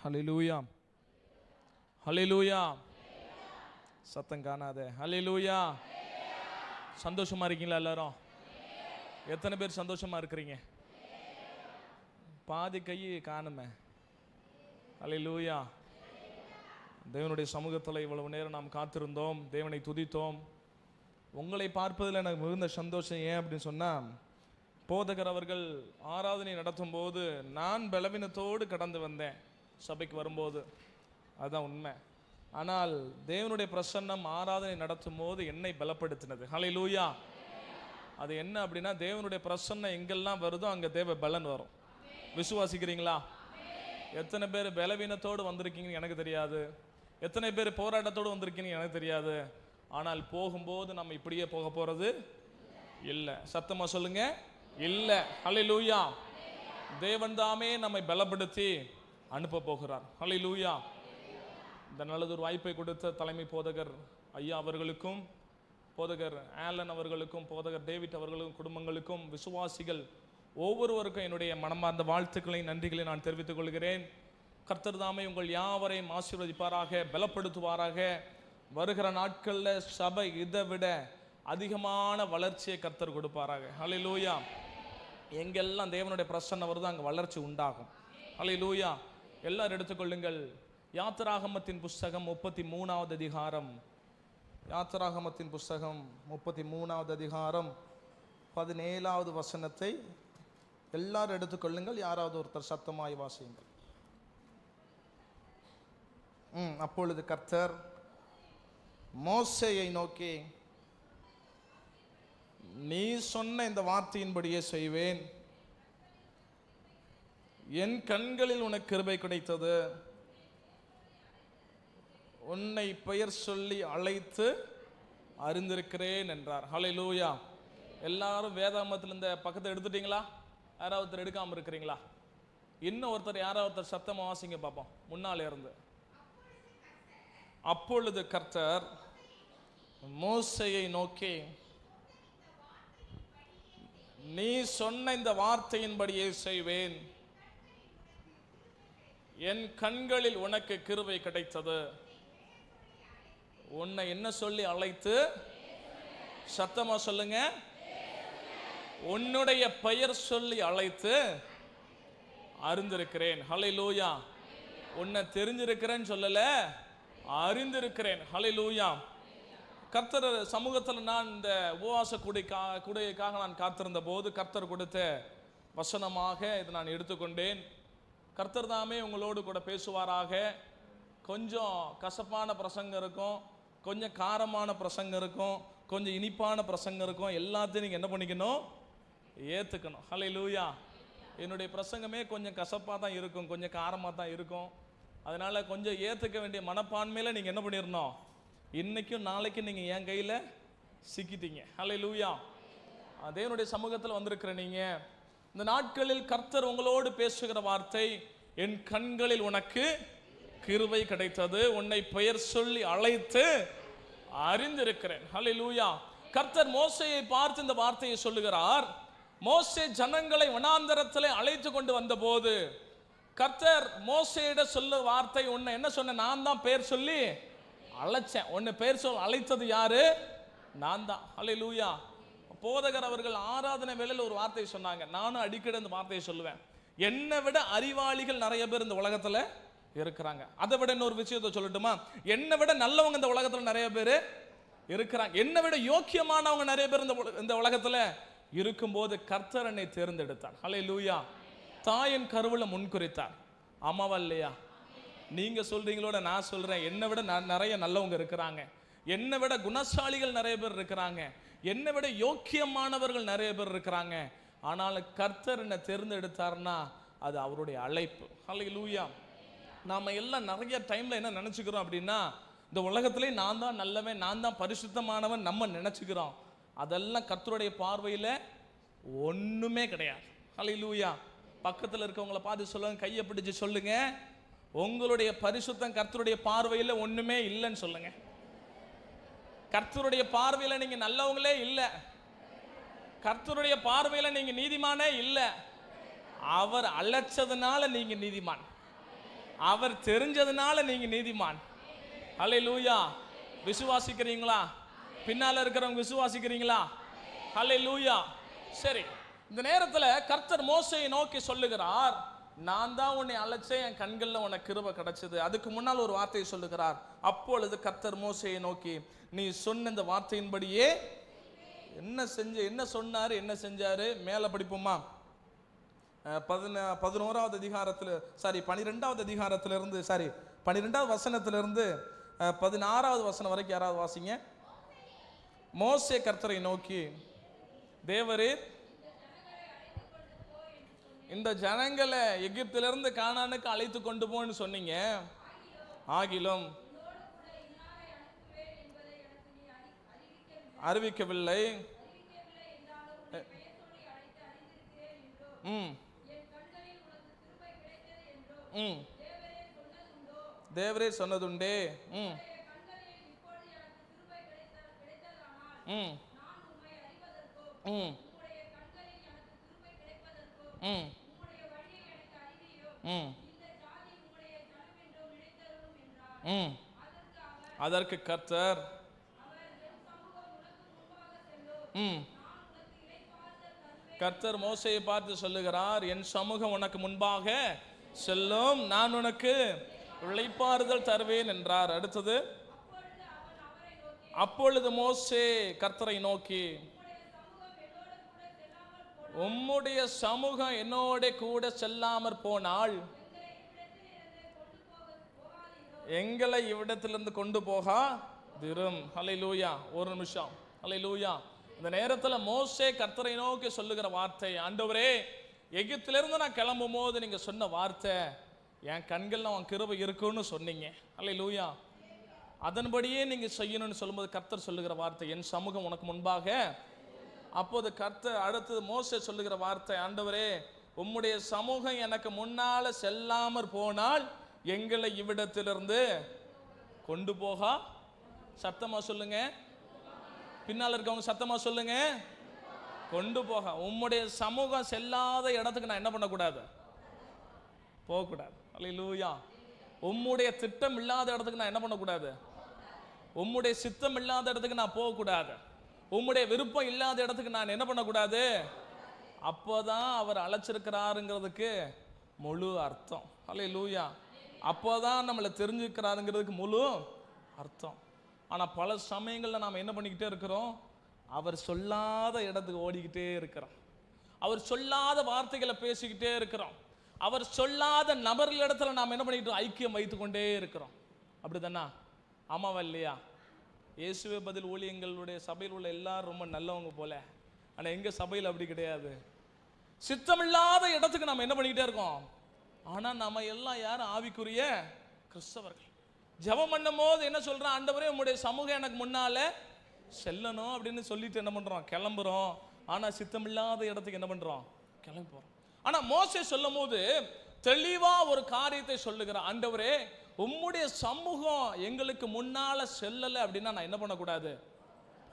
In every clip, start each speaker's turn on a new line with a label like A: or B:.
A: ஹல்லேலூயா, ஹல்லேலூயா. சத்தம் காணாத ஹல்லேலூயா. சந்தோஷமா இருக்கீங்களா எல்லாரும்? எத்தனை பேர் சந்தோஷமா இருக்கிறீங்க? பாதி கை காணுமே. ஹல்லேலூயா. தேவனுடைய சமூகத்தில் இவ்வளவு நேரம் நாம் காத்திருந்தோம், தேவனை துதித்தோம். உங்களை பார்ப்பதில் எனக்கு மிகுந்த சந்தோஷம். ஏன் அப்படின்னு சொன்னால், போதகர் அவர்கள் ஆராதனை நடத்தும் போது நான் பலவீனத்தோடு கடந்து வந்தேன் சபைக்கு வரும்போது, அதுதான் உண்மை. ஆனால் தேவனுடைய பிரசன்னம் ஆராதனை நடத்தும் போது என்னை பலப்படுத்தினது. ஹல்லேலூயா. அது என்ன அப்படின்னா, தேவனுடைய பிரசன்னம் எங்கெல்லாம் வருதோ அங்கே தேவ பலன் வரும். விசுவாசிக்கிறீங்களா? எத்தனை பேர் பலவீனத்தோடு வந்திருக்கீங்கன்னு எனக்கு தெரியாது, எத்தனை பேர் போராட்டத்தோடு வந்திருக்கீங்கன்னு எனக்கு தெரியாது. ஆனால் போகும்போது நம்ம இப்படியே போக போகிறது இல்லை. சத்தமாக சொல்லுங்க, இல்லை. ஹல்லேலூயா. தேவன் தாமே நம்மை பலப்படுத்தி அனுப்ப போகிறார். ஹல்லேலூயா. இந்த நல்லதொரு வாய்ப்பை கொடுத்த தலைமை போதகர் ஐயா அவர்களுக்கும், போதகர் ஆலன் அவர்களுக்கும், போதகர் டேவிட் அவர்களுக்கும், குடும்பங்களுக்கும், விசுவாசிகள் ஒவ்வொருவருக்கும் என்னுடைய மனமார்ந்த வாழ்த்துக்களையும் நன்றிகளை நான் தெரிவித்துக் கொள்கிறேன். கர்த்தர் தாமே உங்கள் யாவரையும் ஆசீர்வதிப்பாராக, பலப்படுத்துவாராக. வருகிற நாட்களில் சபை இதை விட அதிகமான வளர்ச்சியை கர்த்தர் கொடுப்பாராக. ஹல்லேலூயா. எங்கெல்லாம் தேவனுடைய பிரசன்னம் வருதோ அங்கே வளர்ச்சி உண்டாகும். ஹல்லேலூயா. எல்லாரும் எடுத்துக்கொள்ளுங்கள். யாத்திராகமத்தின் புஸ்தகம் 33வது அதிகாரம், யாத்திராகமத்தின் புஸ்தகம் 33வது அதிகாரம் 17வது வசனத்தை எல்லாரும் எடுத்துக்கொள்ளுங்கள். யாராவது ஒருத்தர் சத்தமாய் வாசியுங்கள். அப்பொழுது கர்த்தர் மோசேயை நோக்கி, நீ சொன்ன இந்த வார்த்தையின்படியே செய்வேன், என் கண்களில் உனக்கு கிருபை கிடைத்தது, உன்னை பெயர் சொல்லி அழைத்து அறிந்திருக்கிறேன் என்றார். ஹல்லேலூயா. எல்லாரும் வேதாகமத்தில் இந்த பக்கத்தை எடுத்துட்டீங்களா? யாராவது ஒருத்தர் எடுக்காமல் இருக்கிறீங்களா? இன்னும் ஒருத்தர் யாராவது ஒருத்தர் சத்தமாக வாசிங்க பார்ப்போம், முன்னாலே இருந்து. அப்பொழுது கர்த்தர் மோசேயை நோக்கி, நீ சொன்ன இந்த வார்த்தையின்படியே செய்வேன், என் கண்களில் உனக்கு கிருபை கிடைத்தது, உன்னை என்ன சொல்லி அழைத்து, சத்தமா சொல்லுங்க, உன்னுடைய பெயர் சொல்லி அழைத்து அறிந்திருக்கிறேன். ஹல்லேலூயா. உன்னை தெரிஞ்சிருக்கிறேன்னு சொல்லல, அறிந்திருக்கிறேன். ஹல்லேலூயா. கர்த்தர் சமூகத்தில் நான் இந்த உபவாச கூடைக்காக நான் காத்திருந்த போது கர்த்தர் கொடுத்த வசனமாக இதை நான் எடுத்துக்கொண்டேன். கர்த்தர் தாமே உங்களோடு கூட பேசுவாராக. கொஞ்சம் கசப்பான பிரசங்கம் இருக்கும், கொஞ்சம் காரமான பிரசங்கம் இருக்கும், கொஞ்சம் இனிப்பான பிரசங்கம் இருக்கும். எல்லாத்தையும் நீங்கள் என்ன பண்ணிக்கணும்? ஏற்றுக்கணும். ஹல்லேலூயா. என்னுடைய பிரசங்கமே கொஞ்சம் கசப்பாக தான் இருக்கும், கொஞ்சம் காரமாக தான் இருக்கும். அதனால் கொஞ்சம் ஏற்றுக்க வேண்டிய மனப்பான்மையில் நீங்கள் என்ன பண்ணிடணும்? இன்றைக்கும் நாளைக்கும் நீங்கள் என் கையில் சிக்கிட்டீங்க. ஹல்லேலூயா. தேவனுடைய சமூகத்தில் வந்திருக்கிற நீங்கள், இந்த நாட்களில் கர்த்தர் உங்களோடு பேசுகிற வார்த்தை, என் கண்களில் உனக்கு கிருபை கிடைத்தது, உன்னை பெயர் சொல்லி அழைத்து அறிந்திருக்கிறேன். ஹல்லேலூயா. கர்த்தர் மோசேயை பார்த்து இந்த வார்த்தையை சொல்லுகிறார். மோசே ஜனங்களை வனாந்தரத்திலே அழைத்து கொண்டு வந்த போது கர்த்தர் மோசேயிட சொல்ல வார்த்தை, உன்னை என்ன சொன்ன? நான் தான் பெயர் சொல்லி அழைச்சேன். உன்னை பெயர் சொல்லி அழைத்தது யாரு? நான் தான். ஹல்லேலூயா. போதகர் அவர்கள் ஆராதனை வேளையில் ஒரு வார்த்தையை சொன்னாங்க. நானும் அடிக்கடி அந்த வார்த்தையை சொல்லுவேன். என்னை விட அறிவாளிகள் நிறைய பேர் இந்த உலகத்தில் இருக்கிறாங்க. அதை விட இன்னொரு விஷயத்தை சொல்லட்டுமா? என்னை விட நல்லவங்க இந்த உலகத்தில் நிறைய பேர் இருக்கிறாங்க. என்னை விட யோக்கியமானவங்க நிறைய பேர் இந்த உலகத்தில் இருக்கும்போது கர்த்தர் என்னை தேர்ந்தெடுத்தார். ஹல்லேலூயா. தாயின் கருவுல முன்குறித்தார். ஆமாவா இல்லையா? நீங்க சொல்றீங்களோட நான் சொல்றேன், என்னை விட நிறைய நல்லவங்க இருக்கிறாங்க, என்னை விட குணசாலிகள் நிறைய பேர் இருக்கிறாங்க, என்னை விட யோக்கியமானவர்கள் நிறைய பேர் இருக்கிறாங்க. ஆனால் கர்த்தர் என்னை தேர்ந்தெடுத்தார்னா அது அவருடைய அழைப்பு. ஹல்லேலூயா. நாம எல்லாம் நிறைய டைம்ல என்ன நினைச்சுக்கிறோம் அப்படின்னா, இந்த உலகத்திலே நான் தான் நல்லவன், நான் தான் பரிசுத்தமானவன் நம்ம நினைச்சுக்கிறோம். அதெல்லாம் கர்த்தருடைய பார்வையில் ஒண்ணுமே கிடையாது. ஹல்லேலூயா. பக்கத்தில் இருக்கவங்களை பார்த்து சொல்லுங்க, கையை பிடிச்சு சொல்லுங்க, உங்களுடைய பரிசுத்தம் கர்த்தருடைய பார்வையில் ஒண்ணுமே இல்லைன்னு சொல்லுங்க. கர்த்தருடைய பார்வையில் நீங்க நல்லவங்களே இல்லை, கர்த்தருடைய பார்வையில் நீங்க நீதிமானே இல்லை. அவர் அழைச்சதுனால நீங்க நீதிமான். அவர் தெரிஞ்சதுனால நீங்க நீதிமான். ஹல்லேலூயா. விசுவாசிக்கிறீங்களா? பின்னால இருக்கிறவங்க விசுவாசிக்கிறீங்களா? ஹல்லேலூயா. சரி, இந்த நேரத்தில் கர்த்தர் மோசேயை நோக்கி சொல்லுகிறார், நான் தான் உன்னை அழைச்சேன், என் கண்களில் உனக்கு கிருபை கிடைச்சது. அதுக்கு முன்னால் ஒரு வார்த்தையை சொல்லுகிறார். அப்பொழுது கர்த்தர் மோசேயை நோக்கி, நீ சொன்ன இந்த வார்த்தையின்படியே என்ன சொன்னாரு, என்ன செஞ்சாரு? மேல படிப்போமா? 11வது அதிகாரத்தில் 12வது அதிகாரத்திலிருந்து 12வது வசனத்திலிருந்து 16வது வசனம் வரைக்கும் யாராவது வாசிங்க. மோசே கர்த்தரை நோக்கி, தேவரே, இந்த ஜனங்களை எகிப்திலிருந்து கானானுக்கு அழைத்து கொண்டு போன்னு சொன்னீங்க. ஆகிலும் அறிவிக்கவில்லை. தேவரே சொன்னதுண்டே. அதற்கு கர்த்தர், கர்த்தர் மோசேயை பார்த்து சொல்லுகிறார், என் சமூகம் உனக்கு முன்பாக செல்லும், நான் உனக்கு இளைப்பாறுதல் தருவேன் என்றார். அடுத்தது, அப்பொழுது மோசே கர்த்தரை நோக்கி, உம்முடைய சமூகம் என்னோட கூட செல்லாமற் போனால் எங்களை இவ்விடத்திலிருந்து கொண்டு போகாதிரும். ஹல்லேலூயா. ஒரு நிமிஷம். ஹல்லேலூயா. இந்த நேரத்தில் மோசே கர்த்தரை நோக்கி சொல்லுகிற வார்த்தை, ஆண்டவரே, எகிப்திலிருந்து நான் கிளம்பும் போது நீங்க சொன்ன வார்த்தை, என் கண்கள்ல உன் கிருபை இருக்குன்னு சொன்னீங்க. ஹல்லேலூயா. அதன்படியே நீங்க செய்யணும்னு சொல்லும்போது கர்த்தர் சொல்லுகிற வார்த்தை, என் சமூகம் உனக்கு முன்பாக. அப்போது கர்த்தர் அடுத்தது மோசே சொல்லுகிற வார்த்தை, ஆண்டவரே, உம்முடைய சமூகம் எனக்கு முன்னால செல்லாமற் போனால் எங்களை இவ்விடத்திலிருந்து கொண்டு போகா. சத்தமா சொல்லுங்க. பின்னால் இருக்கவங்க சத்தமா சொல்லுங்க. கொண்டு போக. உம்முடைய சமூகம் செல்லாத இடத்துக்கு நான் என்ன பண்ணக்கூடாது? போகக்கூடாது. அல்லேலூயா. உம்முடைய திட்டம் இல்லாத இடத்துக்கு நான் என்ன பண்ணக்கூடாது? உம்முடைய சித்தம் இல்லாத இடத்துக்கு நான் போகக்கூடாது. உம்முடைய விருப்பம் இல்லாத இடத்துக்கு நான் என்ன பண்ணக்கூடாது? அப்போதான் அவர் அழைச்சிருக்கிறாருங்கிறதுக்கு முழு அர்த்தம். அல்லேலூயா. அப்போதான் நம்மளை தெரிஞ்சுக்கிறாருங்கிறதுக்கு முழு அர்த்தம். ஆனால் பல சமயங்களில் நாம் என்ன பண்ணிக்கிட்டே இருக்கிறோம்? அவர் சொல்லாத இடத்துக்கு ஓடிக்கிட்டே இருக்கிறோம். அவர் சொல்லாத வார்த்தைகளை பேசிக்கிட்டே இருக்கிறோம். அவர் சொல்லாத நபர்கள் இடத்துல நாம் என்ன பண்ணிக்கிட்டு ஐக்கியம் வைத்து கொண்டே இருக்கிறோம். அப்படிதானா? ஆமாவா இல்லையா? இயேசுவே பதில் ஊழியங்களுடைய சபையில் உள்ள எல்லாரும் ரொம்ப நல்லவங்க போல, ஆனால் எங்கள் சபையில் அப்படி கிடையாது. சித்தமில்லாத இடத்துக்கு நாம் என்ன பண்ணிக்கிட்டே இருக்கோம். ஆனால் நம்ம எல்லாம் யாரும் ஆவிக்குரிய கிறிஸ்தவர்கள். ஜெபம் பண்ணும் போது என்ன சொல்கிறோம்? ஆண்டவரே, உம்முடைய சமூகம் எனக்கு முன்னால செல்லணும் அப்படின்னு சொல்லிட்டு என்ன பண்ணுறோம்? கிளம்புறோம். ஆனால் சித்தமில்லாத இடத்துக்கு என்ன பண்ணுறோம்? கிளம்பி போகிறோம். ஆனால் மோசே சொல்லும் போது தெளிவாக ஒரு காரியத்தை சொல்லுகிறார். ஆண்டவரே, உம்முடைய சமூகம் எங்களுக்கு முன்னால செல்லலை அப்படின்னா நான் என்ன பண்ணக்கூடாது?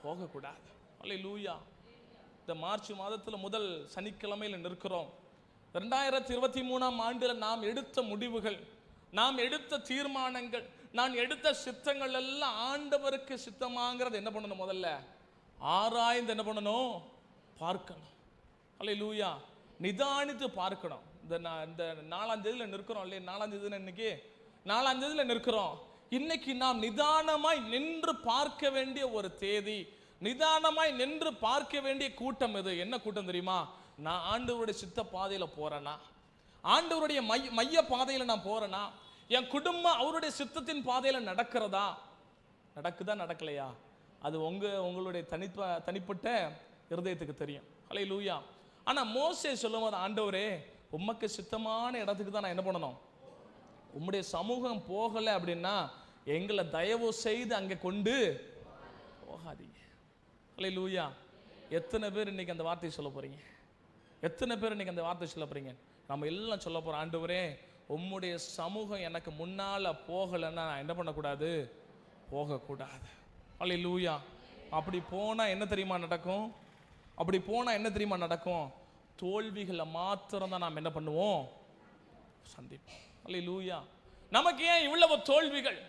A: போகக்கூடாது. அல்லேலூயா. இந்த மார்ச் மாதத்தில் முதல் சனிக்கிழமையில் நிற்கிறோம். 2023ஆம் ஆண்டில் நாம் எடுத்த முடிவுகள், நாம் எடுத்த தீர்மானங்கள், நான் எடுத்த சித்தங்கள் எல்லாம் ஆண்டவருக்கு சித்தமாங்கிறது என்ன பண்ணணும்? முதல்ல ஆராய்ந்து என்ன பண்ணணும்? பார்க்கணும். அல்லேலூயா. நிதானித்து பார்க்கணும். இந்த 4ஆம் தேதியில் நிற்கிறோம் இல்லையா? 4ஆம் தேதி இன்னைக்கு 4ஆம் தேதியில் நிற்கிறோம். இன்னைக்கு நாம் நிதானமாய் நின்று பார்க்க வேண்டிய ஒரு தேதி, நிதானமாய் நின்று பார்க்க வேண்டிய கூட்டம் இது. என்ன கூட்டம் தெரியுமா? நான் ஆண்டவருடைய சித்த பாதையில் போறேனா? ஆண்டவருடைய மைய பாதையில் நான் போறேனா? என் குடும்பம் அவருடைய சித்தத்தின் பாதையில் நடக்கிறதா? நடக்குதா நடக்கலையா? அது உங்களுடைய தனிப்பட்ட இருதயத்துக்கு தெரியும். அல்லேலூயா. ஆனால் மோசே சொல்லும்போது, ஆண்டவரே, உமக்கு சித்தமான இடத்துக்கு தான் நான் என்ன பண்ணணும்? உம்முடைய சமூகம் போகலை அப்படின்னா எங்களை தயவு செய்து அங்கே கொண்டு போகாதீங்க. அல்லேலூயா. எத்தனை பேர் இன்னைக்கு அந்த வார்த்தையை சொல்ல போறீங்க? எத்தனை பேர் இன்னைக்கு அந்த வார்த்தை சொல்ல போறீங்க? நம்ம எல்லாம் சொல்ல போறோம், ஆண்டவரே, உம்முடைய சமூகம் எனக்கு முன்னால போகலைன்னா நான் என்ன பண்ணக்கூடாது? போகக்கூடாது. அல்லேலூயா. அப்படி போனா என்ன தெரியுமா நடக்கும்? அப்படி போனா என்ன தெரியுமா நடக்கும்? தோல்விகளை மாத்திரம் தான் நாம் என்ன பண்ணுவோம்? சந்திப்போம். அல்லேலூயா. நமக்கு ஏன் இவ்வளவு தோல்விகள்,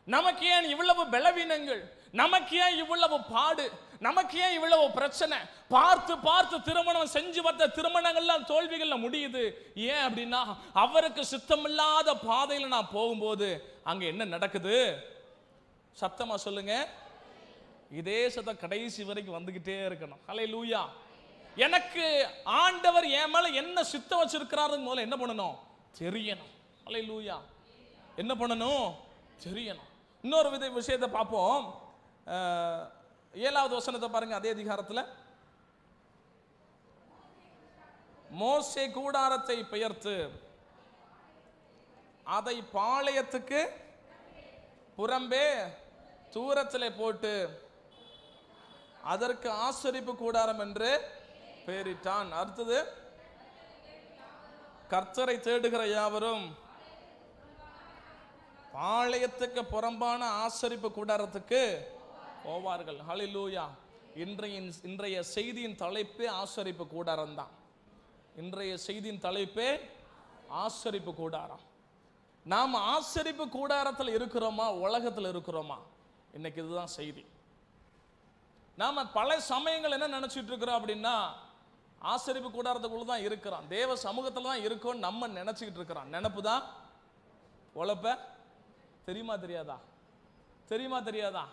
A: நமக்கு ஏன் இவ்வளவு பலவீனங்கள், நமக்கு ஏன் இவ்வளவு பாடு, நமக்கு ஏன் இவ்வளவு பிரச்சனை? பார்த்து பார்த்து திருமணம் செஞ்சு பார்த்த திருமணங்கள்லாம் தோல்விகள்ல முடியுது. ஏன் அப்படின்னா அவருக்கு சித்தமில்லாத பாதையில நான் போகும்போது அங்க என்ன நடக்குது? சத்தமா சொல்லுங்க. இதே சத்தம் கடைசி வரைக்கும் வந்துகிட்டே இருக்கணும். ஹல்லேலூயா. எனக்கு ஆண்டவர் என் மேல என்ன சித்தம் வச்சிருக்கிறாரு முதல்ல என்ன பண்ணணும்? தெரியணும். ஹல்லேலூயா. என்ன பண்ணணும்? தெரியணும். இன்னொரு விஷயத்தை பார்ப்போம். 7வது வசனத்தை பாருங்க. அதே அதிகாரத்தில் மோசே கூடாரத்தை பெயர்த்து அதை பாளையத்துக்கு புறம்பே தூரத்திலே போட்டு அதற்கு ஆசரிப்பு கூடாரம் என்று பெயரிட்டான். அடுத்தது, கர்த்தரை தேடுகிற யாவரும் பாளையத்துக்கு புறம்பான ஆசரிப்பு கூடாரத்துக்கு போவார்கள். ஹல்லேலூயா. இன்றைய செய்தியின் தலைப்பே ஆசரிப்பு கூடாரம் தான். இன்றைய செய்தியின் தலைப்பே ஆசரிப்பு கூடாரம். நாம் ஆசரிப்பு கூடாரத்தில் இருக்கிறோமா, உலகத்தில் இருக்கிறோமா? இன்னைக்கு இதுதான் செய்தி. நாம பல சமயங்கள் என்ன நினைச்சிட்டு இருக்கிறோம் அப்படின்னா, ஆசரிப்பு கூடாரத்துக்குள்ள தான் இருக்கிறோம், தேவ சமூகத்தில் தான் இருக்கோம் நம்ம நினைச்சுக்கிட்டு இருக்கிறோம். நினப்பு தான் உழப்ப. தெரியுமா தெரியாதா? தெரியுமா தெரியாதா?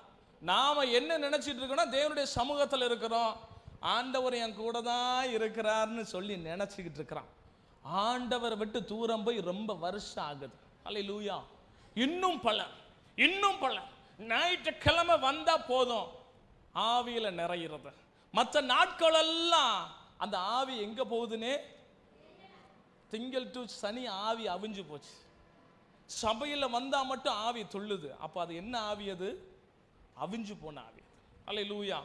A: நாம என்ன நினைச்சிட்டு இருக்கோம்னா, தேவனுடைய சமூகத்தில் இருக்கிறோம், ஆண்டவர் என் கூட தான் இருக்கிறார்னு சொல்லி நினைச்சுக்கிட்டு இருக்கிறான். ஆண்டவரை விட்டு தூரம் போய் ரொம்ப வருஷம் ஆகுது. ஹல்லேலூயா. இன்னும் பல ஞாயிற்றுக்கிழமை வந்தா போதும் ஆவியில நிறையிறது. மற்ற நாட்கள் எல்லாம் அந்த ஆவி எங்க போகுதுன்னு, திங்கள் டு சனி ஆவி அவிஞ்சு போச்சு. சபையில் வந்தா மட்டும் ஆவி துள்ளுது. அப்ப அது என்ன ஆவி? அது அவிஞ்சு போன ஆவி. ஹல்லேலூயா.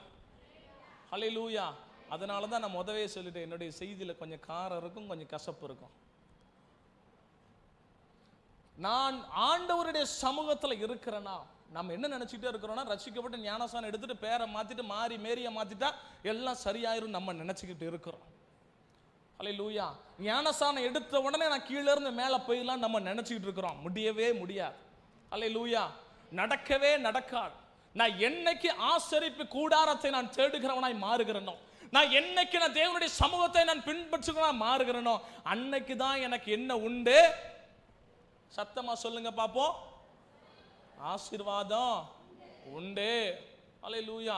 A: ஹல்லேலூயா. அதனால தான் நான் முதவே சொல்லிட்டேன், என்னுடைய செய்தியில கொஞ்சம் காரம் இருக்கும், கொஞ்சம் கசப்பு இருக்கும். நான் ஆண்டவருடைய சமூகத்தில் இருக்கிறேன்னா, நம்ம என்ன நினைச்சிட்டே இருக்கிறோம்னா, ரட்சிக்கப்பட்டு ஞானசானம் எடுத்துட்டு பேரை மாத்திட்டு மாறி மேரியை மாத்திட்டா எல்லாம் சரியாயிரும் நம்ம நினைச்சுக்கிட்டு இருக்கிறோம். ஹல்லேலூயா. ஞானசானம் எடுத்த உடனே நான் கீழே இருந்து மேலே போயிடலாம் நம்ம நினைச்சுக்கிட்டு இருக்கிறோம். முடியவே முடியாது. ஹல்லேலூயா. நடக்கவே நடக்காது. நான் என்னைக்கு ஆசரிப்பு கூடாரத்தை நான் தேடுகிறவனாய் மாறுகிறேனோ, நான் என்னைக்கு நான் தேவனுடைய சமூகத்தை நான் பின்பற்றுகிறவனாய் மாறுகிறேனோ, அன்னைக்கு தான் எனக்கு என்ன உண்டு? சத்தமா சொல்லுங்க பாப்போம். ஆசீர்வாதம் உண்டு. ஹல்லேலூயா.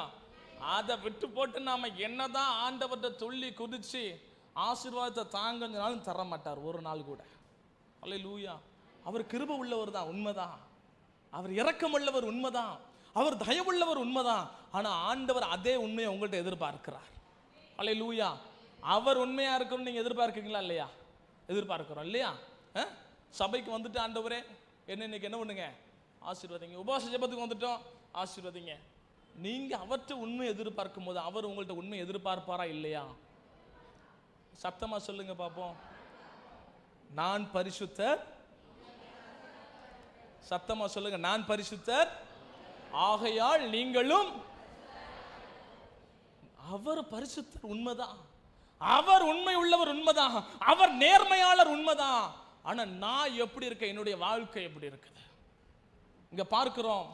A: அதை விட்டு போட்டு நாம என்னதான் ஆண்டவர்கிட்ட துள்ளி குதிச்சு ஆசீர்வாதத்தை தாங்கனாலும் தர மாட்டார் ஒரு நாள் கூட. ஹல்லேலூயா. அவர் கிருபை உள்ளவர் தான், உண்மைதான். அவர் இரக்கம் உள்ளவர், உண்மைதான். அவர் தயவுள்ளவர், உண்மைதான். ஆனா ஆண்டவர் அதே உண்மையை உங்கள்கிட்ட எதிர்பார்க்கிறார். ஹல்லேலூயா. அவர் உண்மையா இருக்கணும்னு நீங்க எதிர்பார்க்கிறீங்களா இல்லையா? எதிர்பார்க்கிறோம் இல்லையா? சபைக்கு வந்துட்டு ஆண்டவரே என்ன இன்னைக்கு என்ன பண்ணுங்க, ஆசீர்வதிங்க. உபவாச ஜெபத்துக்கு வந்துட்டோம், ஆசீர்வதிங்க. நீங்க அவற்றை உண்மை எதிர்பார்க்கும் போது அவர் உங்கள்ட்ட உண்மை எதிர்பார்ப்பாரா இல்லையா? சத்தமா சொல்லுங்க பாப்போம். நான் பரிசுத்தர். சத்தமா சொல்லுங்க. நான் பரிசுத்தர் ஆகையால் நீங்களும். அவர் பரிசுத்தர், உண்மைதான். அவர் உண்மை உள்ளவர், உண்மைதான். அவர் நேர்மையாளர், உண்மைதான். ஆனா நான் எப்படி இருக்கேன், என்னுடைய வாழ்க்கை எப்படி இருக்குது? இங்க பார்க்கிறோம்,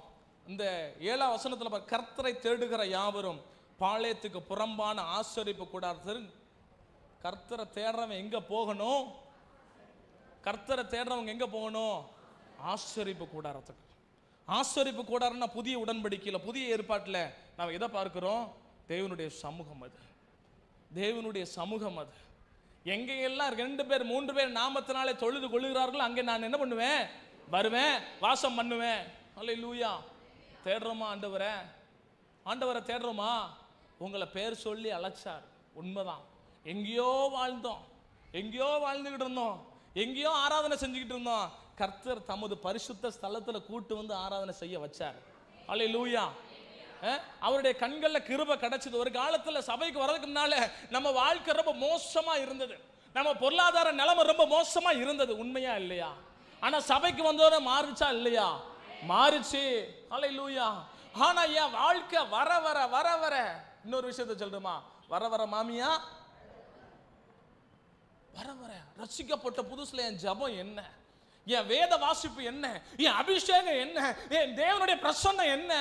A: இந்த 7ஆம் வசனத்துல கர்த்தரை தேடுகிற யாவரும் பாளையத்துக்கு புறம்பான ஆசரிப்பு கூடாரத்தில். கர்த்தரை தேடுறவன் எங்க போகணும்? கர்த்தரை தேடுறவங்க எங்க போகணும்? ஆசரிப்பு கூடாரத்துக்கு. ஆசரிப்பு கூடாரம்னா புதிய உடன்படிக்கையில், புதிய ஏற்பாட்டில் நாம் எதை பார்க்கிறோம்? தேவனுடைய சமூகம். அது தேவனுடைய சமூகம். அது எங்கெல்லாம் 2 பேர் 3 பேர் நாமத்தினாலே தொழுது கொள்ளுகிறார்கள், அங்கே நான் என்ன பண்ணுவேன்? வருவேன், வாசம் பண்ணுவேன். ஹல்லேலூயா. தேடுறோமா ஆண்டவரை? ஆண்டவரை தேடுறோமா? உங்களை பேர் சொல்லி அழைச்சார், உண்மைதான். எங்கேயோ வாழ்ந்தோம், எங்கேயோ வாழ்ந்துகிட்டு இருந்தோம், எங்கேயோ ஆராதனை செஞ்சுக்கிட்டு இருந்தோம். கர்த்தர் தமது பரிசுத்த ஸ்தலத்துல கூட்டு வந்து ஆராதனை செய்ய வச்சார். ஹல்லேலூயா. அவருடைய கண்கள்ல கிருபை கிடைச்சது. ஒரு காலத்துல சபைக்கு வரதுக்கு முன்னால நம்ம வாழ்க்கை ரொம்ப மோசமா இருந்தது, நம்ம பொருளாதார நிலைமை ரொம்ப மோசமா இருந்தது, உண்மையா இல்லையா? ஆனா சபைக்கு வந்தோட மாறிச்சா இல்லையா? மாறிச்சு. ஹல்லேலூயா. ஆனா என் வாழ்க்கை வர வர வர வர, இன்னொரு விஷயத்தை சொல்றோமா, வர வர மாமியா, வர வர ரட்சிக்கப்பட்ட புதுசுல என் ஜபம் என்ன, என் வேத வாசிப்பு என்ன, என் அபிஷேகம் என்ன, என் தேவனுடைய பிரசன்னம் என்ன.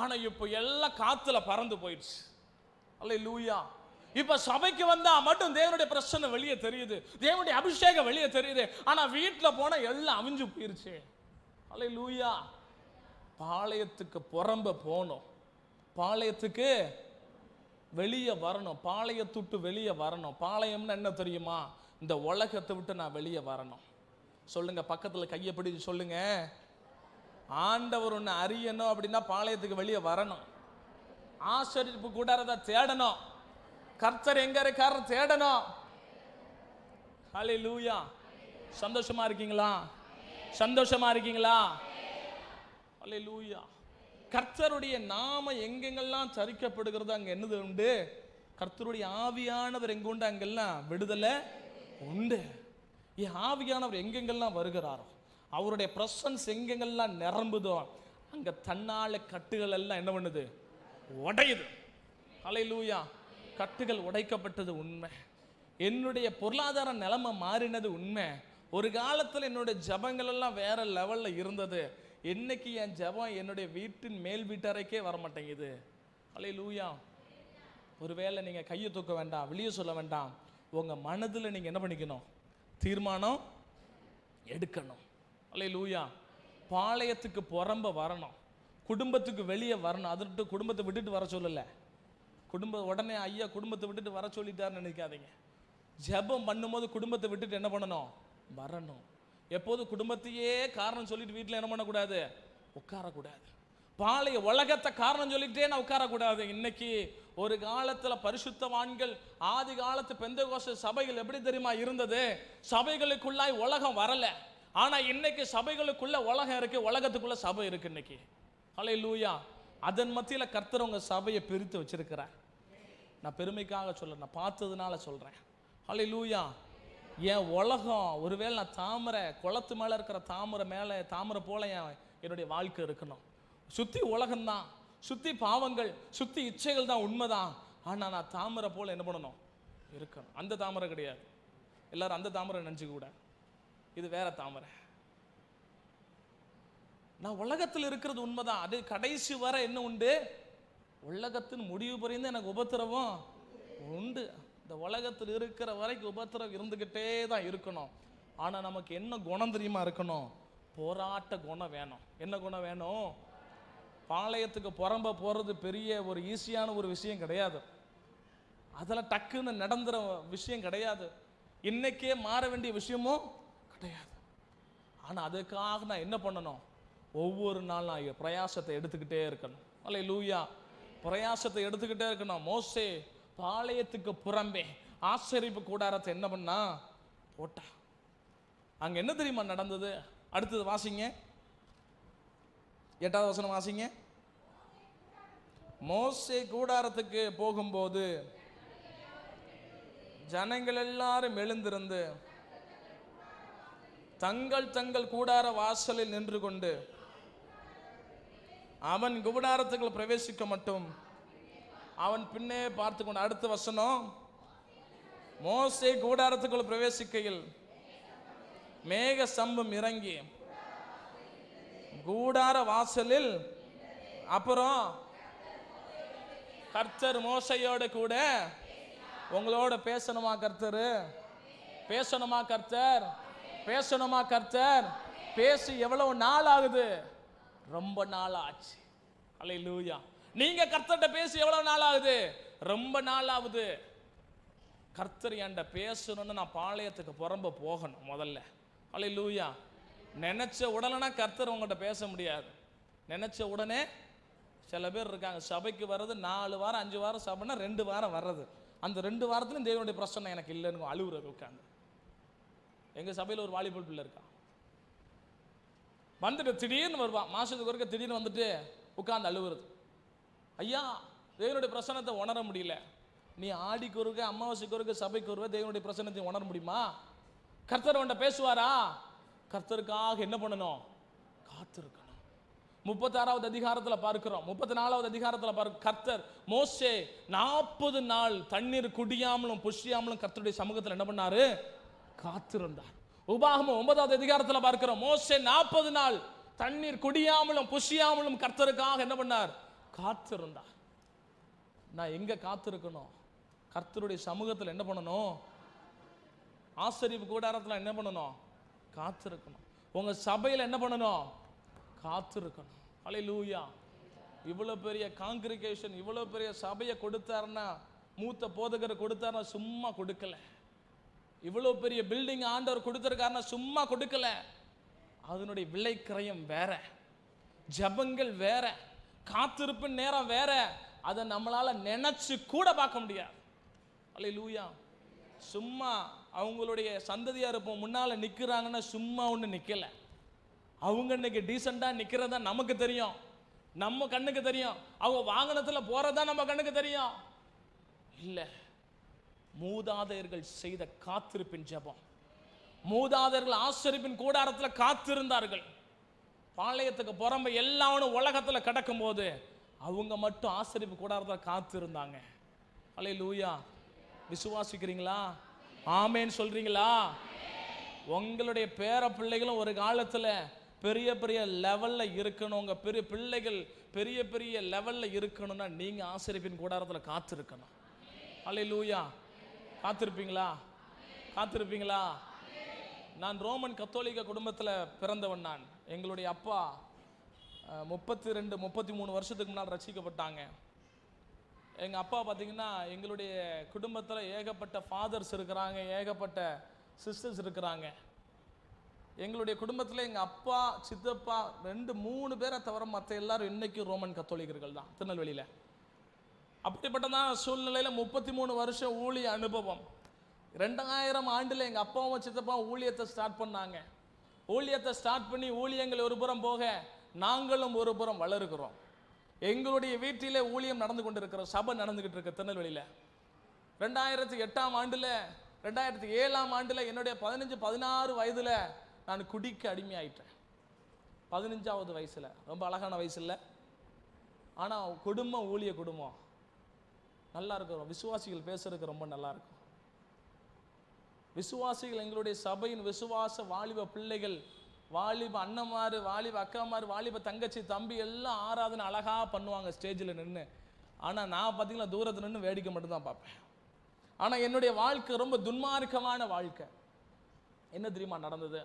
A: ஆனா இப்போ எல்லாம் காத்துல பறந்து போயிடுச்சு. அல்லேலூயா. இப்ப சபைக்கு வந்தா மட்டும் தேவனுடைய பிரசன்னம் வெளியே தெரியுது, தேவனுடைய அபிஷேகம் வெளியே தெரியுது. ஆனா வீட்டுல போனா எல்லாம் அவிஞ்சு போயிருச்சு. அல்லேலூயா. பாளையத்துக்கு புறம்ப போனோம், பாளையத்துக்கு வெளியே வரணும், பாளையத்துட்டு வெளியே வரணும். பாளையம்னு என்ன தெரியுமா? இந்த உலகத்தை விட்டு நான் வெளியே வரணும். சொல்லுங்க, பக்கத்துல கையை பிடிச்சு சொல்லுங்க, ஆண்டவர் ஒன்று அறியணும் அப்படின்னா பாளையத்துக்கு வெளியே வரணும். ஆசரிப்பு கூடாரத்தை தேடணும், கர்த்தர் எங்க இருக்காரு தேடணும். ஹல்லேலூயா. சந்தோஷமா இருக்கீங்களா? சந்தோஷமா இருக்கீங்களா? ஹல்லேலூயா. கர்த்தருடைய நாம எங்கெங்கெல்லாம் சரிக்கப்படுகிறது அங்க என்னது உண்டு? கர்த்தருடைய ஆவியானவர் எங்க உண்டு அங்கெல்லாம் விடுதலை உண்டு. ஆவியானவர் எங்கெங்கெல்லாம் வருகிறாரோ, அவருடைய பிரசன்ஸ் எங்கெங்கெல்லாம் நிரம்புதோ, அங்க தன்னால கட்டுகள் எல்லாம் என்ன பண்ணுது? உடையுது. ஹல்லேலூயா. கட்டுகள் உடைக்கப்பட்டது உண்மை. என்னுடைய பொருளாதார நிலைமை மாறினது உண்மை. ஒரு காலத்தில் என்னுடைய ஜபங்கள் எல்லாம் வேற லெவல்ல இருந்தது. இன்னைக்கு என் ஜபம் என்னுடைய வீட்டின் மேல் வீட்டறைக்கே வர மாட்டேங்குது. ஹல்லேலூயா. ஒருவேளை நீங்க கையை தூக்க வேண்டாம், வெளியே சொல்ல வேண்டாம், உங்க மனதில் நீங்க என்ன பண்ணிக்கணும்? தீர்மானம் எடுக்கணும். ஹல்லேலூயா. பாளையத்துக்கு புறம்ப வரணும், குடும்பத்துக்கு வெளியே வரணும். அதற்கு குடும்பத்தை விட்டுட்டு வர சொல்லல. உடனே ஐயா குடும்பத்தை விட்டுட்டு வர சொல்லிட்டாருன்னு நினைக்காதீங்க. ஜெபம் பண்ணும்போது குடும்பத்தை விட்டுட்டு என்ன பண்ணணும்? வரணும். எப்போது குடும்பத்தையே காரணம் சொல்லிட்டு வீட்டில் என்ன பண்ணக்கூடாது? உட்காரக்கூடாது. பாளைய உலகத்தை காரணம் சொல்லிட்டே நான் உட்காரக்கூடாது. இன்னைக்கு ஒரு காலத்துல பரிசுத்தவான்கள், ஆதி காலத்து பெந்தெகோஸ்து சபைகள் எப்படி தெரியுமா இருந்தது? சபைகளுக்குள்ளாய் உலகம் வரல. ஆனா இன்னைக்கு சபைகளுக்குள்ள உலகம் இருக்கு, உலகத்துக்குள்ள சபை இருக்கு இன்னைக்கு. ஹல்லேலூயா. அதன் மத்தியில கர்த்தர் உங்க சபையை பிரித்து வச்சிருக்கிறார். நான் பெருமைக்காக சொல்ல, நான் பார்த்ததுனால சொல்றேன். ஹல்லேலூயா. என் உலகம், ஒருவேளை நான் தாமரை குளத்து மேல இருக்கிற தாமரை மேல தாமரை போல என்னுடைய வாழ்க்கை இருக்கணும். சுத்தி உலகம்தான், சுத்தி பாவங்கள், சுத்தி இச்சைகள் தான், உண்மைதான். ஆனா நான் தாமரை போல என்ன பண்ணணும்? இருக்கணும். அந்த தாமரை கிடையாது, எல்லாரும் அந்த தாமரை நினைச்சுக்க கூட, இது வேற தாமரை. நான் உலகத்தில் இருக்கிறது உண்மைதான். அது கடைசி வரை என்ன உண்டு? உலகத்தின் முடிவு புரிந்து எனக்கு உபத்திரவம் உண்டு. இந்த உலகத்தில் இருக்கிற வரைக்கும் உபத்திரவம் இருந்துகிட்டே தான் இருக்கணும். ஆனா நமக்கு என்ன குணம் தெரியுமா இருக்கணும்? போராட்ட குணம் வேணும். என்ன குணம் வேணும்? பாளையத்துக்கு புறம்ப போறது பெரிய ஒரு ஈஸியான ஒரு விஷயம் கிடையாது. அதில் டக்குன்னு நடந்துற விஷயம் கிடையாது. இன்னைக்கே மாற வேண்டிய விஷயமும் கிடையாது. ஆனா அதுக்காக நான் என்ன பண்ணணும்? ஒவ்வொரு நாள் நான் பிரயாசத்தை எடுத்துக்கிட்டே இருக்கணும். அல்லேலூயா. பிரயாசத்தை எடுத்துக்கிட்டே இருக்கணும். மோசே பாளையத்துக்கு புறம்பே ஆசரிப்பு கூடாரத்தை என்ன பண்ணா? போட்டா. அங்க என்ன தெரியுமா நடந்தது? அடுத்தது வாசிங்க, 8வது வசனம் வாசிங்க. மோசே கூடாரத்துக்கு போகும்போது ஜனங்கள் எல்லாரும் எழுந்திருந்து தங்கள் தங்கள் கூடார வாசலில் நின்று கொண்டு அவன் கூடாரத்துக்குள் பிரவேசிக்க மட்டும் அவன் பின்னே பார்த்து கொண்டு. அடுத்த வசனம், மோசே கூடாரத்துக்குள் பிரவேசிக்கையில் மேக ஸ்தம்பம் இறங்கி கூடார வாசலில், அப்புறம் கர்த்தர் மோசையோட கூட, உங்களோட பேசணுமா கர்த்தர்? பேசணுமா கர்த்தர்? பேசணுமா கர்த்தர்? பேசி எவ்வளவு நாள் ஆகுது? ரொம்ப நாள் ஆச்சு. அல்லேலூயா. நீங்க கர்த்தர்கிட்ட பேசி எவ்வளவு நாள் ஆகுது? ரொம்ப நாள் ஆகுது. கர்த்தர் என்கிட்ட பேசணும்னு நான் பாளையத்துக்கு புறம்ப போகணும் முதல்ல. அல்லேலூயா. நினைச்ச உடனே கர்த்தர் உங்கள்கிட்ட பேச முடியாது. நினைச்ச உடனே சில பேர் இருக்காங்க, சபைக்கு வர்றது 4 வாரம் 5 வாரம் சபைனா 2 வாரம் வர்றது, அந்த 2 வாரத்துலையும் தேவனுடைய பிரச்சனை எனக்கு இல்லைன்னு அழுகுறது உட்காந்து. எங்க சபையில் ஒரு வாலிபல் பிள்ளை இருக்கா, வந்துட்டு திடீர்னு வருவான், மாசத்துக்கு ஒருக்க திடீர்னு வந்துட்டு உட்காந்து அழுகுறது. ஐயா தேவனுடைய பிரசன்னத்தை உணர முடியல. நீ ஆடிக்கு ஒருக்க அமாவாசைக்கு ஒருக்க சபைக்கு ஒருக்க தேவனுடைய பிரசன்னத்தை உணர முடியுமா? கர்த்தர் உன்கிட்ட பேசுவாரா? கர்த்தருக்காக என்ன பண்ணணும்? காத்திருக்கணும். 36வது அதிகாரத்தில் பார்க்கிறோம், 34வது அதிகாரத்தில் பார்க்க, கர்த்தர் மோசே 40 நாள் தண்ணீர் குடியாமலும் புஷியாமலும் கர்த்தருடைய சமூகத்தில் என்ன பண்ணாரு? காத்திருந்தார். உபாகமம் 9வது அதிகாரத்தில் பார்க்கிறோம், மோசே 40 நாள் தண்ணீர் குடியாமலும் புசியாமலும் கர்த்தருக்காக என்ன பண்ணார்? காத்திருந்தார். நான் எங்க காத்திருக்கணும்? கர்த்தருடைய சமூகத்தில் என்ன பண்ணணும்? ஆசரிப்பு கூடாரத்தில் என்ன பண்ணணும்? காத்திருக்கணும். உங்க சபையில் என்ன பண்ணணும்? காத்திருக்கணும். ஹல்லேலூயா. இவ்வளவு பெரிய காங்கிரிகேஷன், இவ்வளவு பெரிய சபையை கொடுத்தாருன்னா, மூத்த போதகர் கொடுத்தாருன்னா சும்மா கொடுக்கல. இவ்வளவு பெரிய பில்டிங் ஆண்டவர் கொடுத்திருக்காருன்னா சும்மா கொடுக்கல. அதனுடைய விலை கிரயம் வேற, ஜபங்கள் வேற, காத்திருப்பு நேரம் வேற. அதை நம்மளால நினைச்சு கூட பார்க்க முடியாது. ஹல்லேலூயா. சும்மா அவங்களுடைய சந்ததியா இருப்போம் முன்னால நிக்கிறாங்கன்னா சும்மா ஒண்ணு நிக்கல. அவங்க இன்னைக்கு டீசெண்டா நிக்கிறதா நமக்கு தெரியும், நம்ம கண்ணுக்கு தெரியும். அவங்க வாகனத்துல போறதா நம்ம கண்ணுக்கு தெரியும். இல்ல, மூதாதையர்கள் செய்த காத்திருப்பின் ஜெபம். மூதாதையர்கள் ஆசரிப்பின் கூடாரத்தில் காத்திருந்தார்கள். பாளையத்துக்கு புறம்ப எல்லாரும் உலகத்துல கிடக்கும் போது அவங்க மட்டும் ஆசரிப்பு கூடாரத்தில் காத்திருந்தாங்க. ஹல்லேலூயா. விசுவாசிக்கிறீங்களா? ஆமேன் சொல்றீங்களா? உங்களுடைய பேர பிள்ளைகளும் ஒரு காலத்துல பெரிய பெரிய லெவல்ல இருக்கணும். உங்க பெரிய பிள்ளைகள் பெரிய பெரிய லெவல்ல இருக்கணும்னா நீங்க ஆசரிப்பின் கூடாரத்தில் காத்திருக்கணும். ஹல்லேலூயா. காத்திருப்பீங்களா? காத்திருப்பீங்களா? நான் ரோமன் கத்தோலிக்க குடும்பத்தில் பிறந்தவன். நான் எங்களுடைய அப்பா 32-33 வருஷத்துக்கு முன்னால் ரட்சிக்கப்பட்டாங்க. எங்கள் அப்பா பார்த்தீங்கன்னா எங்களுடைய குடும்பத்தில் ஏகப்பட்ட ஃபாதர்ஸ் இருக்கிறாங்க, ஏகப்பட்ட சிஸ்டர்ஸ் இருக்கிறாங்க. எங்களுடைய குடும்பத்தில் எங்கள் அப்பா, சித்தப்பா 2-3 பேரை தவிர மற்ற எல்லாரும் இன்னைக்கும் ரோமன் கத்தோலிக்கர்கள் தான் திருநெல்வேலியில். அப்படிப்பட்டதான் சூழ்நிலையில் 33 வருஷம் ஊழிய அனுபவம். 2000 ஆண்டில் எங்கள் அப்பாவும் சித்தப்பாவும் ஊழியத்தை ஸ்டார்ட் பண்ணாங்க. ஊழியத்தை ஸ்டார்ட் பண்ணி ஊழியங்கள் ஒரு புறம் போக நாங்களும் ஒரு புறம் வளருகிறோம். எங்களுடைய வீட்டிலே ஊழியம் நடந்து கொண்டு இருக்கிறோம், சபை நடந்துகிட்டு இருக்கு திருநெல்வேலியில். 2008ஆம் ஆண்டில் 2007ஆம் ஆண்டில் என்னுடைய 15-16 வயதில் நான் குடிக்க அடிமையாயிட்டேன். 15வது வயசில், ரொம்ப அழகான வயசு இல்லை, ஆனால் குடும்பம் ஊழிய குடும்பம் நல்லா இருக்கிறோம். விசுவாசிகள் பேசுறதுக்கு ரொம்ப நல்லா இருக்கும். விசுவாசிகள், எங்களுடைய சபையின் விசுவாச வாலிப பிள்ளைகள், வாலிப அண்ணமாரு, வாலிப அக்காமாரு, வாலிப தங்கச்சி தம்பி எல்லாம் ஆராதனை அழகா பண்ணுவாங்க ஸ்டேஜில் நின்று. ஆனால் நான் பார்த்தீங்கன்னா தூரத்தில் நின்று வேடிக்கை மட்டும்தான் பார்ப்பேன். ஆனால் என்னுடைய வாழ்க்கை ரொம்ப துன்மார்க்கமான வாழ்க்கை. என்ன தெரியுமா நடந்தது?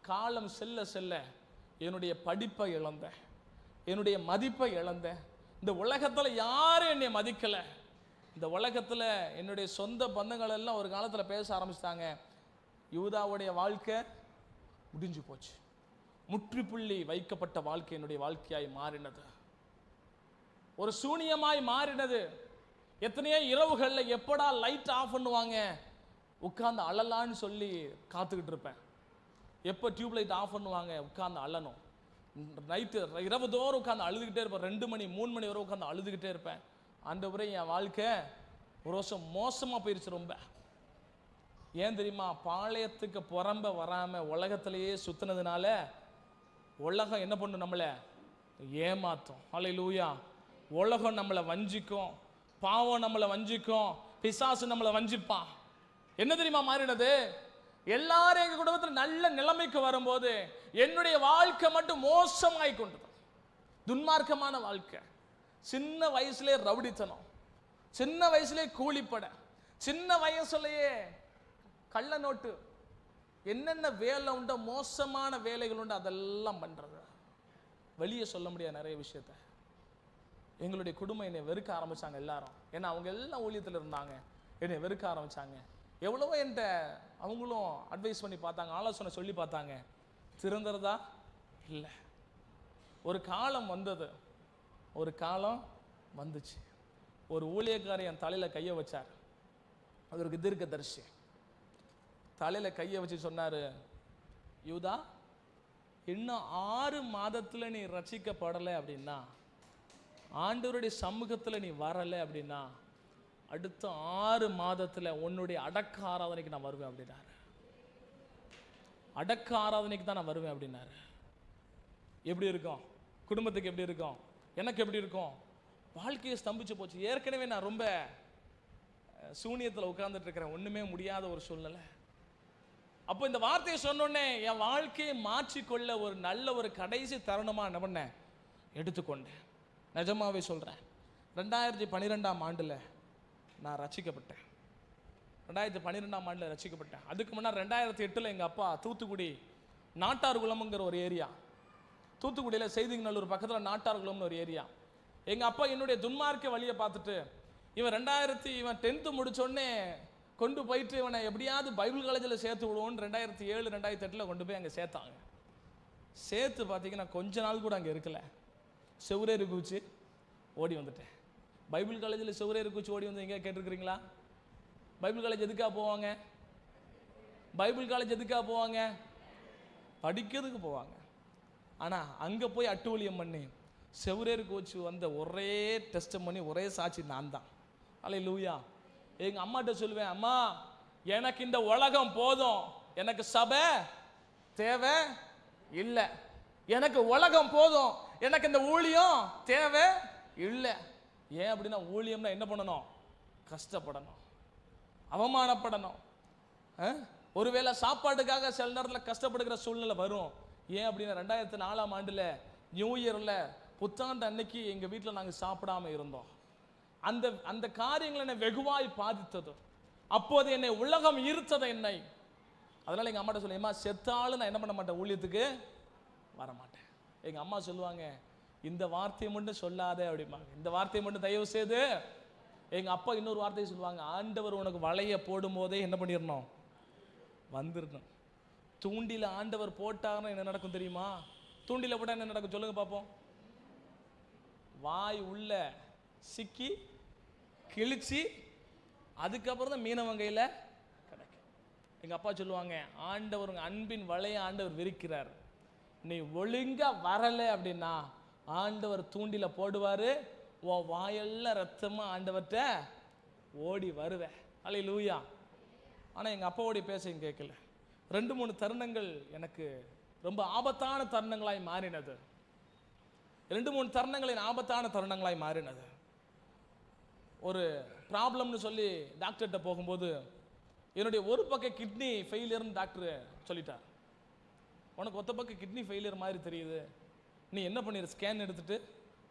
A: காலம் செல்ல செல்ல என்னுடைய படிப்பை இழந்தேன், என்னுடைய மதிப்பை இழந்தேன். இந்த உலகத்தில் யாரும் என்னை மதிக்கலை. இந்த உலகத்தில் என்னுடைய சொந்த பந்தங்கள் எல்லாம் ஒரு காலத்தில் பேச ஆரம்பிச்சிட்டாங்க, யூதாவுடைய வாழ்க்கை முடிஞ்சு போச்சு, முற்றுப்புள்ளி வைக்கப்பட்ட வாழ்க்கை என்னுடைய வாழ்க்கையாய் மாறினது, ஒரு சூனியமாய் மாறினது. எத்தனையோ இரவுகளில் எப்படா லைட் ஆஃப் பண்ணுவாங்க உட்கார்ந்து அழலான்னு சொல்லி காத்துக்கிட்டு இருப்பேன். எப்போ டியூப் லைட் ஆஃப் பண்ணுவாங்க உட்கார்ந்து அழணும். நைட்டு இரவு தோறும் உட்கார்ந்து அழுதுகிட்டே இருப்பேன். 2 மணி 3 மணி வரை உட்கார்ந்து அழுதுகிட்டே இருப்பேன். ஆண்டவரே, என் வாழ்க்கை ஒரு வருஷம் மோசமாக போயிடுச்சு ரொம்ப. ஏன் தெரியுமா? பாளையத்துக்கு புறம்ப வராமல் உலகத்திலேயே சுத்தினதுனால உலகம் என்ன பண்ணும்? நம்மளை ஏமாத்தும். ஹல்லேலூயா. உலகம் நம்மளை வஞ்சிக்கும், பாவம் நம்மளை வஞ்சிக்கும், பிசாசு நம்மளை வஞ்சிப்பான். என்ன தெரியுமா மாறினது? எல்லாரும் எங்க குடும்பத்தில் நல்ல நிலைமைக்கு வரும்போது என்னுடைய வாழ்க்கை மட்டும் மோசமாய் கொண்டது. துன்மார்க்கமான வாழ்க்கை. சின்ன வயசுலே ரவுடித்தனம், சின்ன வயசுலே கூலிப்பட, சின்ன வயசுலேயே கள்ள நோட்டு, என்னென்ன வேலை உண்டோ மோசமான வேலைகள் உண்டு அதெல்லாம் பண்றது. வெளியே சொல்ல முடியாது நிறைய விஷயத்த. எங்களுடைய குடும்பம் என்னை வெறுக்க ஆரம்பிச்சாங்க எல்லாரும். ஏன்னா அவங்க எல்லாம் ஊழியத்தில் இருந்தாங்க, என்னை வெறுக்க ஆரம்பிச்சாங்க. எவ்வளவோ என்கிட்ட அவங்களும் அட்வைஸ் பண்ணி பார்த்தாங்க, ஆலோசனை சொல்லி பார்த்தாங்க, திறந்துறதா இல்லை. ஒரு காலம் வந்தது, ஒரு காலம் வந்துச்சு. ஒரு ஊழியக்காரர் என் தலையில் கையை வச்சார். அவருக்கு தீர்க்கதரிசி தலையில் கையை வச்சு சொன்னார், யூதா, இன்னும் 6 மாதத்தில் நீ ரட்சிக்கப்படலை அப்படின்னா, ஆண்டவருடைய சமூகத்தில் நீ வரலை அப்படின்னா, அடுத்த 6 மாதத்தில் உன்னுடைய அடக்க ஆராதனைக்கு நான் வருவேன் அப்படின்னாரு. அடக்க ஆராதனைக்கு தான் நான் வருவேன் அப்படின்னாரு. எப்படி இருக்கும்? குடும்பத்துக்கு எப்படி இருக்கும்? எனக்கு எப்படி இருக்கும்? வாழ்க்கையை ஸ்தம்பிச்சு போச்சு. ஏற்கனவே நான் ரொம்ப சூனியத்தில் உட்கார்ந்துட்டு இருக்கிறேன், ஒன்றுமே முடியாத ஒரு சூழ்நிலை. அப்போ இந்த வார்த்தையை சொன்னோடனே என் வாழ்க்கையை மாற்றிக்கொள்ள ஒரு நல்ல ஒரு கடைசி தருணமாக என்ன பண்ணேன், எடுத்துக்கொண்டேன். நிஜமாவே சொல்கிறேன். 2012ஆம் ஆண்டில் நான் ரட்சிக்கப்பட்டேன். 2012ஆம் ஆண்டில் ரட்சிக்கப்பட்டேன். அதுக்கு முன்னாடி 2008 எங்கள் அப்பா தூத்துக்குடி நாட்டார்குளம்ங்கிற ஒரு ஏரியா, தூத்துக்குடியில் செய்திநல்லூர் பக்கத்தில் நாட்டார்குளம்னு ஒரு ஏரியா. எங்கள் அப்பா என்னுடைய துன்மார்க்க வழியை பார்த்துட்டு இவன் 10th முடிச்சோடனே கொண்டு போயிட்டு இவனை எப்படியாவது பைபிள் காலேஜில் சேர்த்து விடுவோன்னு 2007 2008 கொண்டு போய் அங்கே சேர்த்தாங்க. சேர்த்து பார்த்தீங்கன்னா கொஞ்ச நாள் கூட அங்கே இருக்கல, செவ்வரேறு குச்சி ஓடி வந்துட்டேன். பைபிள் காலேஜில் செவ்வரேறு குச்சி ஓடி வந்து எங்கேயா கேட்டிருக்கிறீங்களா? பைபிள் காலேஜ் எதுக்காக போவாங்க? பைபிள் காலேஜ் எதுக்காக போவாங்க? படிக்கிறதுக்கு போவாங்க. ஆனால் அங்கே போய் அட்டுவலியம் பண்ணி செவ்வரேறு கோச்சு வந்த ஒரே டெஸ்ட் பண்ணி ஒரே சாட்சி நான் தான். அல்லேலூயா. எங்கள் அம்மாட்ட சொல்லுவேன், அம்மா எனக்கு இந்த உலகம் போதும், எனக்கு சபை தேவை இல்லை, எனக்கு உலகம் போதும், எனக்கு இந்த ஊழியம் தேவை இல்லை. ஏன் அப்படின்னா ஊழியம்னா என்ன பண்ணணும்? கஷ்டப்படணும், அவமானப்படணும். ஒருவேளை சாப்பாட்டுக்காக சில நேரத்தில் கஷ்டப்படுகிற சூழ்நிலை வரும். ஏன் அப்படின்னா 2004ஆம் ஆண்டில் நியூ இயரில் புத்தாண்டு அன்னைக்கு எங்கள் வீட்டில் நாங்கள் சாப்பிடாம இருந்தோம். அந்த அந்த காரியங்கள் என்னை வெகுவாய் பாதித்தது. அப்போது என்னை உலகம் ஈர்த்தது என்னை. அதனால எங்கள் அம்மாட்ட சொல்லுவேன், அம்மா செத்தாலும் நான் என்ன பண்ண மாட்டேன், ஊழியத்துக்கு வர மாட்டேன். எங்கள் அம்மா சொல்லுவாங்க, இந்த வார்த்தையை மட்டும் சொல்லாதே அப்படிம்பாங்க, இந்த வார்த்தையை மட்டும் தயவு செய்து. எங்கள் அப்பா இன்னொரு வார்த்தையை சொல்லுவாங்க, ஆண்டவர் உனக்கு வலையை போடும் போதே என்ன பண்ணிடணும், வந்துடணும். தூண்டில ஆண்டவர் போட்டாருன்னா என்ன நடக்கும் தெரியுமா? தூண்டில போட்டால் என்ன நடக்கும் சொல்லுங்க பார்ப்போம். வாய் உள்ள சிக்கி கிழிச்சு அதுக்கப்புறம் தான் மீனவன் கையில் கிடைக்கும். எங்கள் அப்பா சொல்லுவாங்க, ஆண்டவர் அன்பின் வலையை ஆண்டவர் விரிக்கிறார், நீ ஒழுங்கா வரலை அப்படின்னா ஆண்டவர் தூண்டில போடுவார், உன் வாயெல்லாம் ரத்தமாக ஆண்டவர்கிட்ட ஓடி வருவேன். அல்லேலூயா. ஆனால் எங்கள் அப்பாவோடைய பேசையும் கேட்கல. 2-3 தருணங்கள் எனக்கு ரொம்ப ஆபத்தான தருணங்களாய் மாறினது. 2-3 தருணங்களின் ஆபத்தான தருணங்களாய் மாறினது. ஒரு ப்ராப்ளம்னு சொல்லி டாக்டர்கிட்ட போகும்போது என்னுடைய ஒரு பக்க கிட்னி ஃபெயிலியர்னு டாக்டர் சொல்லிட்டார். உனக்கு ஒத்த பக்கம் கிட்னி ஃபெயிலியர் மாதிரி தெரியுது, நீ என்ன பண்ணிடு, ஸ்கேன் எடுத்துட்டு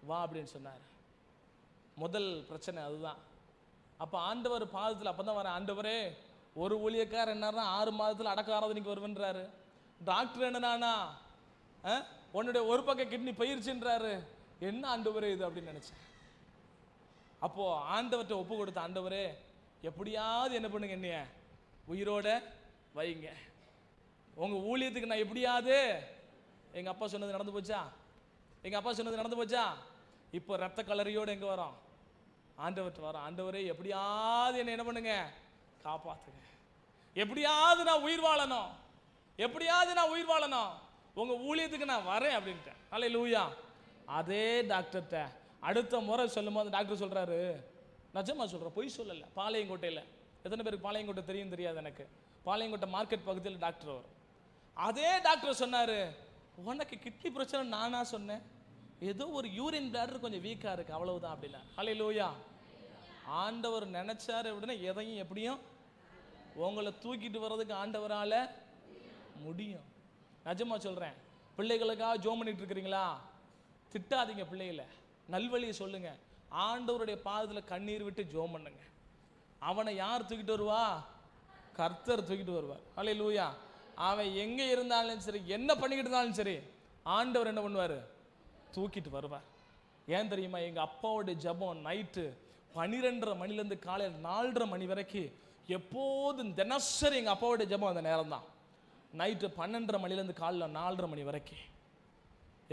A: வா அப்படின்னு சொன்னார். முதல் பிரச்சனை அதுதான். அப்போ ஆண்டவர் பாதத்தில் அப்போ தான் வரேன், ஆண்டவரே ஒரு ஊழியக்கார் என்னார்னா 6 மாதத்தில் அடக்க ஆராதனைக்கு வருவேன்றாரு. டாக்டர் என்னன்னா உன்னுடைய ஒரு பக்கம் கிட்னி பயிற்சின்றாரு. என்ன ஆண்டவரே இது அப்படின்னு நினைச்சேன். அப்போ ஆண்டவர்கிட்ட ஒப்பு கொடுத்த, ஆண்டவரே எப்படியாவது என்ன பண்ணுங்க, என்னைய உயிரோட வைங்க, உங்க ஊழியத்துக்கு நான் எப்படியாவது. எங்க அப்பா சொன்னது நடந்து போச்சா? எங்க அப்பா சொன்னது நடந்து போச்சா? இப்போ ரத்த கலரியோடு எங்க வரோம், ஆண்டவர்கிட்ட வரோம். ஆண்டவரே எப்படியாவது என்ன என்ன பண்ணுங்க, காப்பாத்துங்க, எப்படியாவது நான் உயிர் வாழணும், எப்படியாவது நான் உயிர் வாழணும், உங்க ஊழியத்துக்கு நான் வரேன் அப்படின்ட்டேன். அல்லேலூயா. அதே டாக்டர்கிட்ட அடுத்த முறை சொல்லும் போது டாக்டர் சொல்றாரு, நிஜமா சொல்றேன், பொய் சொல்லல, பாளையங்கோட்டையில், எத்தனை பேருக்கு பாளையங்கோட்டை தெரியும் தெரியாது எனக்கு, பாளையங்கோட்டை மார்க்கெட் பகுதியில் டாக்டர் அவர். அதே டாக்டர் சொன்னாரு, உனக்கு கிட்னி பிரச்சனை நானா சொன்னேன், ஏதோ ஒரு யூரின் பிளாடர் கொஞ்சம் வீக்கா இருக்கு அவ்வளவுதான் அப்படின்னா. அல்லேலூயா. ஆண்டவர் நினைச்சாரு அப்படின்னா எதையும் எப்படியும் உங்களை தூக்கிட்டு வர்றதுக்கு ஆண்டவரால முடியும். நிஜமா சொல்றேன். பிள்ளைகளுக்காக ஜோம் பண்ணிட்டு இருக்கிறீங்களா? திட்டாதீங்க பிள்ளைகளை, நல்வழியை சொல்லுங்க. ஆண்டவருடைய பாதத்தில் கண்ணீர் விட்டு ஜோம் பண்ணுங்க. அவனை யார் தூக்கிட்டு வருவா? கர்த்தர் தூக்கிட்டு வருவார். அல்லேலூயா. அவன் எங்க இருந்தாலும் சரி, என்ன பண்ணிக்கிட்டு இருந்தாலும் சரி, ஆண்டவர் என்ன பண்ணுவார்? தூக்கிட்டு வருவார். ஏன் தெரியுமா? எங்க அப்பாவுடைய ஜெபம் நைட்டு 12:30 மணிலேருந்து காலையில் 4:30 மணி வரைக்கும் எப்போதும் தினசரி எங்க அப்பாவுடைய ஜெபம் அந்த நேரம் தான். நைட்டு 12:30 மணிலேருந்து காலையில் 4:30 மணி வரைக்கும்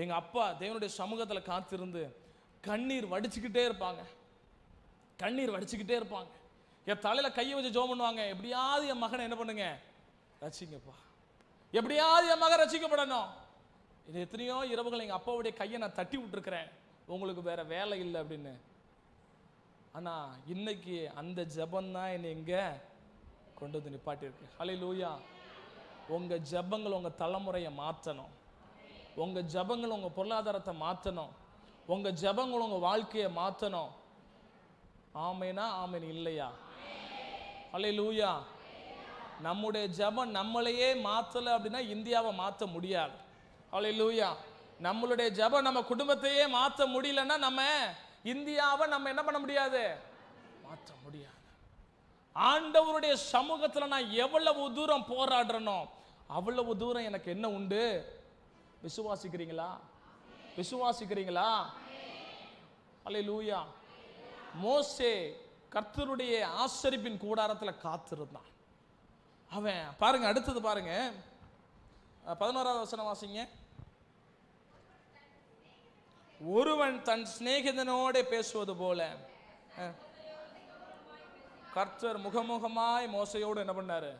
A: எங்க அப்பா தேவனுடைய சமூகத்தில் காத்திருந்து கண்ணீர் வடிச்சுக்கிட்டே இருப்பாங்க, கண்ணீர் வடிச்சுக்கிட்டே இருப்பாங்க. என் தலையில கையை வச்சு ஜெபம் பண்ணுவாங்க, எப்படியாவது என் மகனை என்ன பண்ணுங்க, ரட்சிங்கப்பா, எப்படியாவது என் மகன் ரட்சிக்கப்படணும். இது எத்தனையோ இரவுகள் எங்க அப்பாவுடைய கையை நான் தட்டி விட்டுருக்கிறேன், உங்களுக்கு வேற வேலை இல்லை அப்படின்னு. ஆனா இன்னைக்கு அந்த ஜெபம் தான் என்னை எங்க கொண்டு வந்து நிப்பாட்டிருக்கு. அல்லேலூயா. உங்க ஜெபங்கள் உங்க தலைமுறையை மாற்றணும், உங்க ஜெபங்கள் உங்க பொருளாதாரத்தை மாற்றணும், உங்க ஜெபங்கள் உங்க வாழ்க்கையை மாற்றணும். ஆமேனா ஆமேன் இல்லையா? அல்லேலூயா. நம்முடைய ஜெபம் நம்மளையே மாத்தல அப்படின்னா இந்தியாவை மாற்ற முடியாது. ஹல்லேலூயா. நம்மளுடைய ஜெபம் நம்ம குடும்பத்தையே மாற்ற முடியலன்னா நம்ம இந்தியாவை நம்ம என்ன பண்ண முடியாது, மாற்ற முடியாது. ஆண்டவருடைய சமூகத்துல நான் எவ்வளவு தூரம் போராடுறனோ அவ்வளவு தூரம் எனக்கு என்ன உண்டு? விசுவாசிக்கிறீங்களா? விசுவாசிக்கிறீங்களா? ஹல்லேலூயா. மோசே கர்த்தருடைய ஆசரிப்பின் கூடாரத்தில் காத்திருந்தான். அவன் பாருங்க, அடுத்தது பாருங்க, 11வது வசனம் வாசிங்க. ஒருவன் தன் சிநேகிதனோட பேசுவது போல கர்த்தர் முகமுகமாய் மோசையோடு என்ன பண்ணாரு?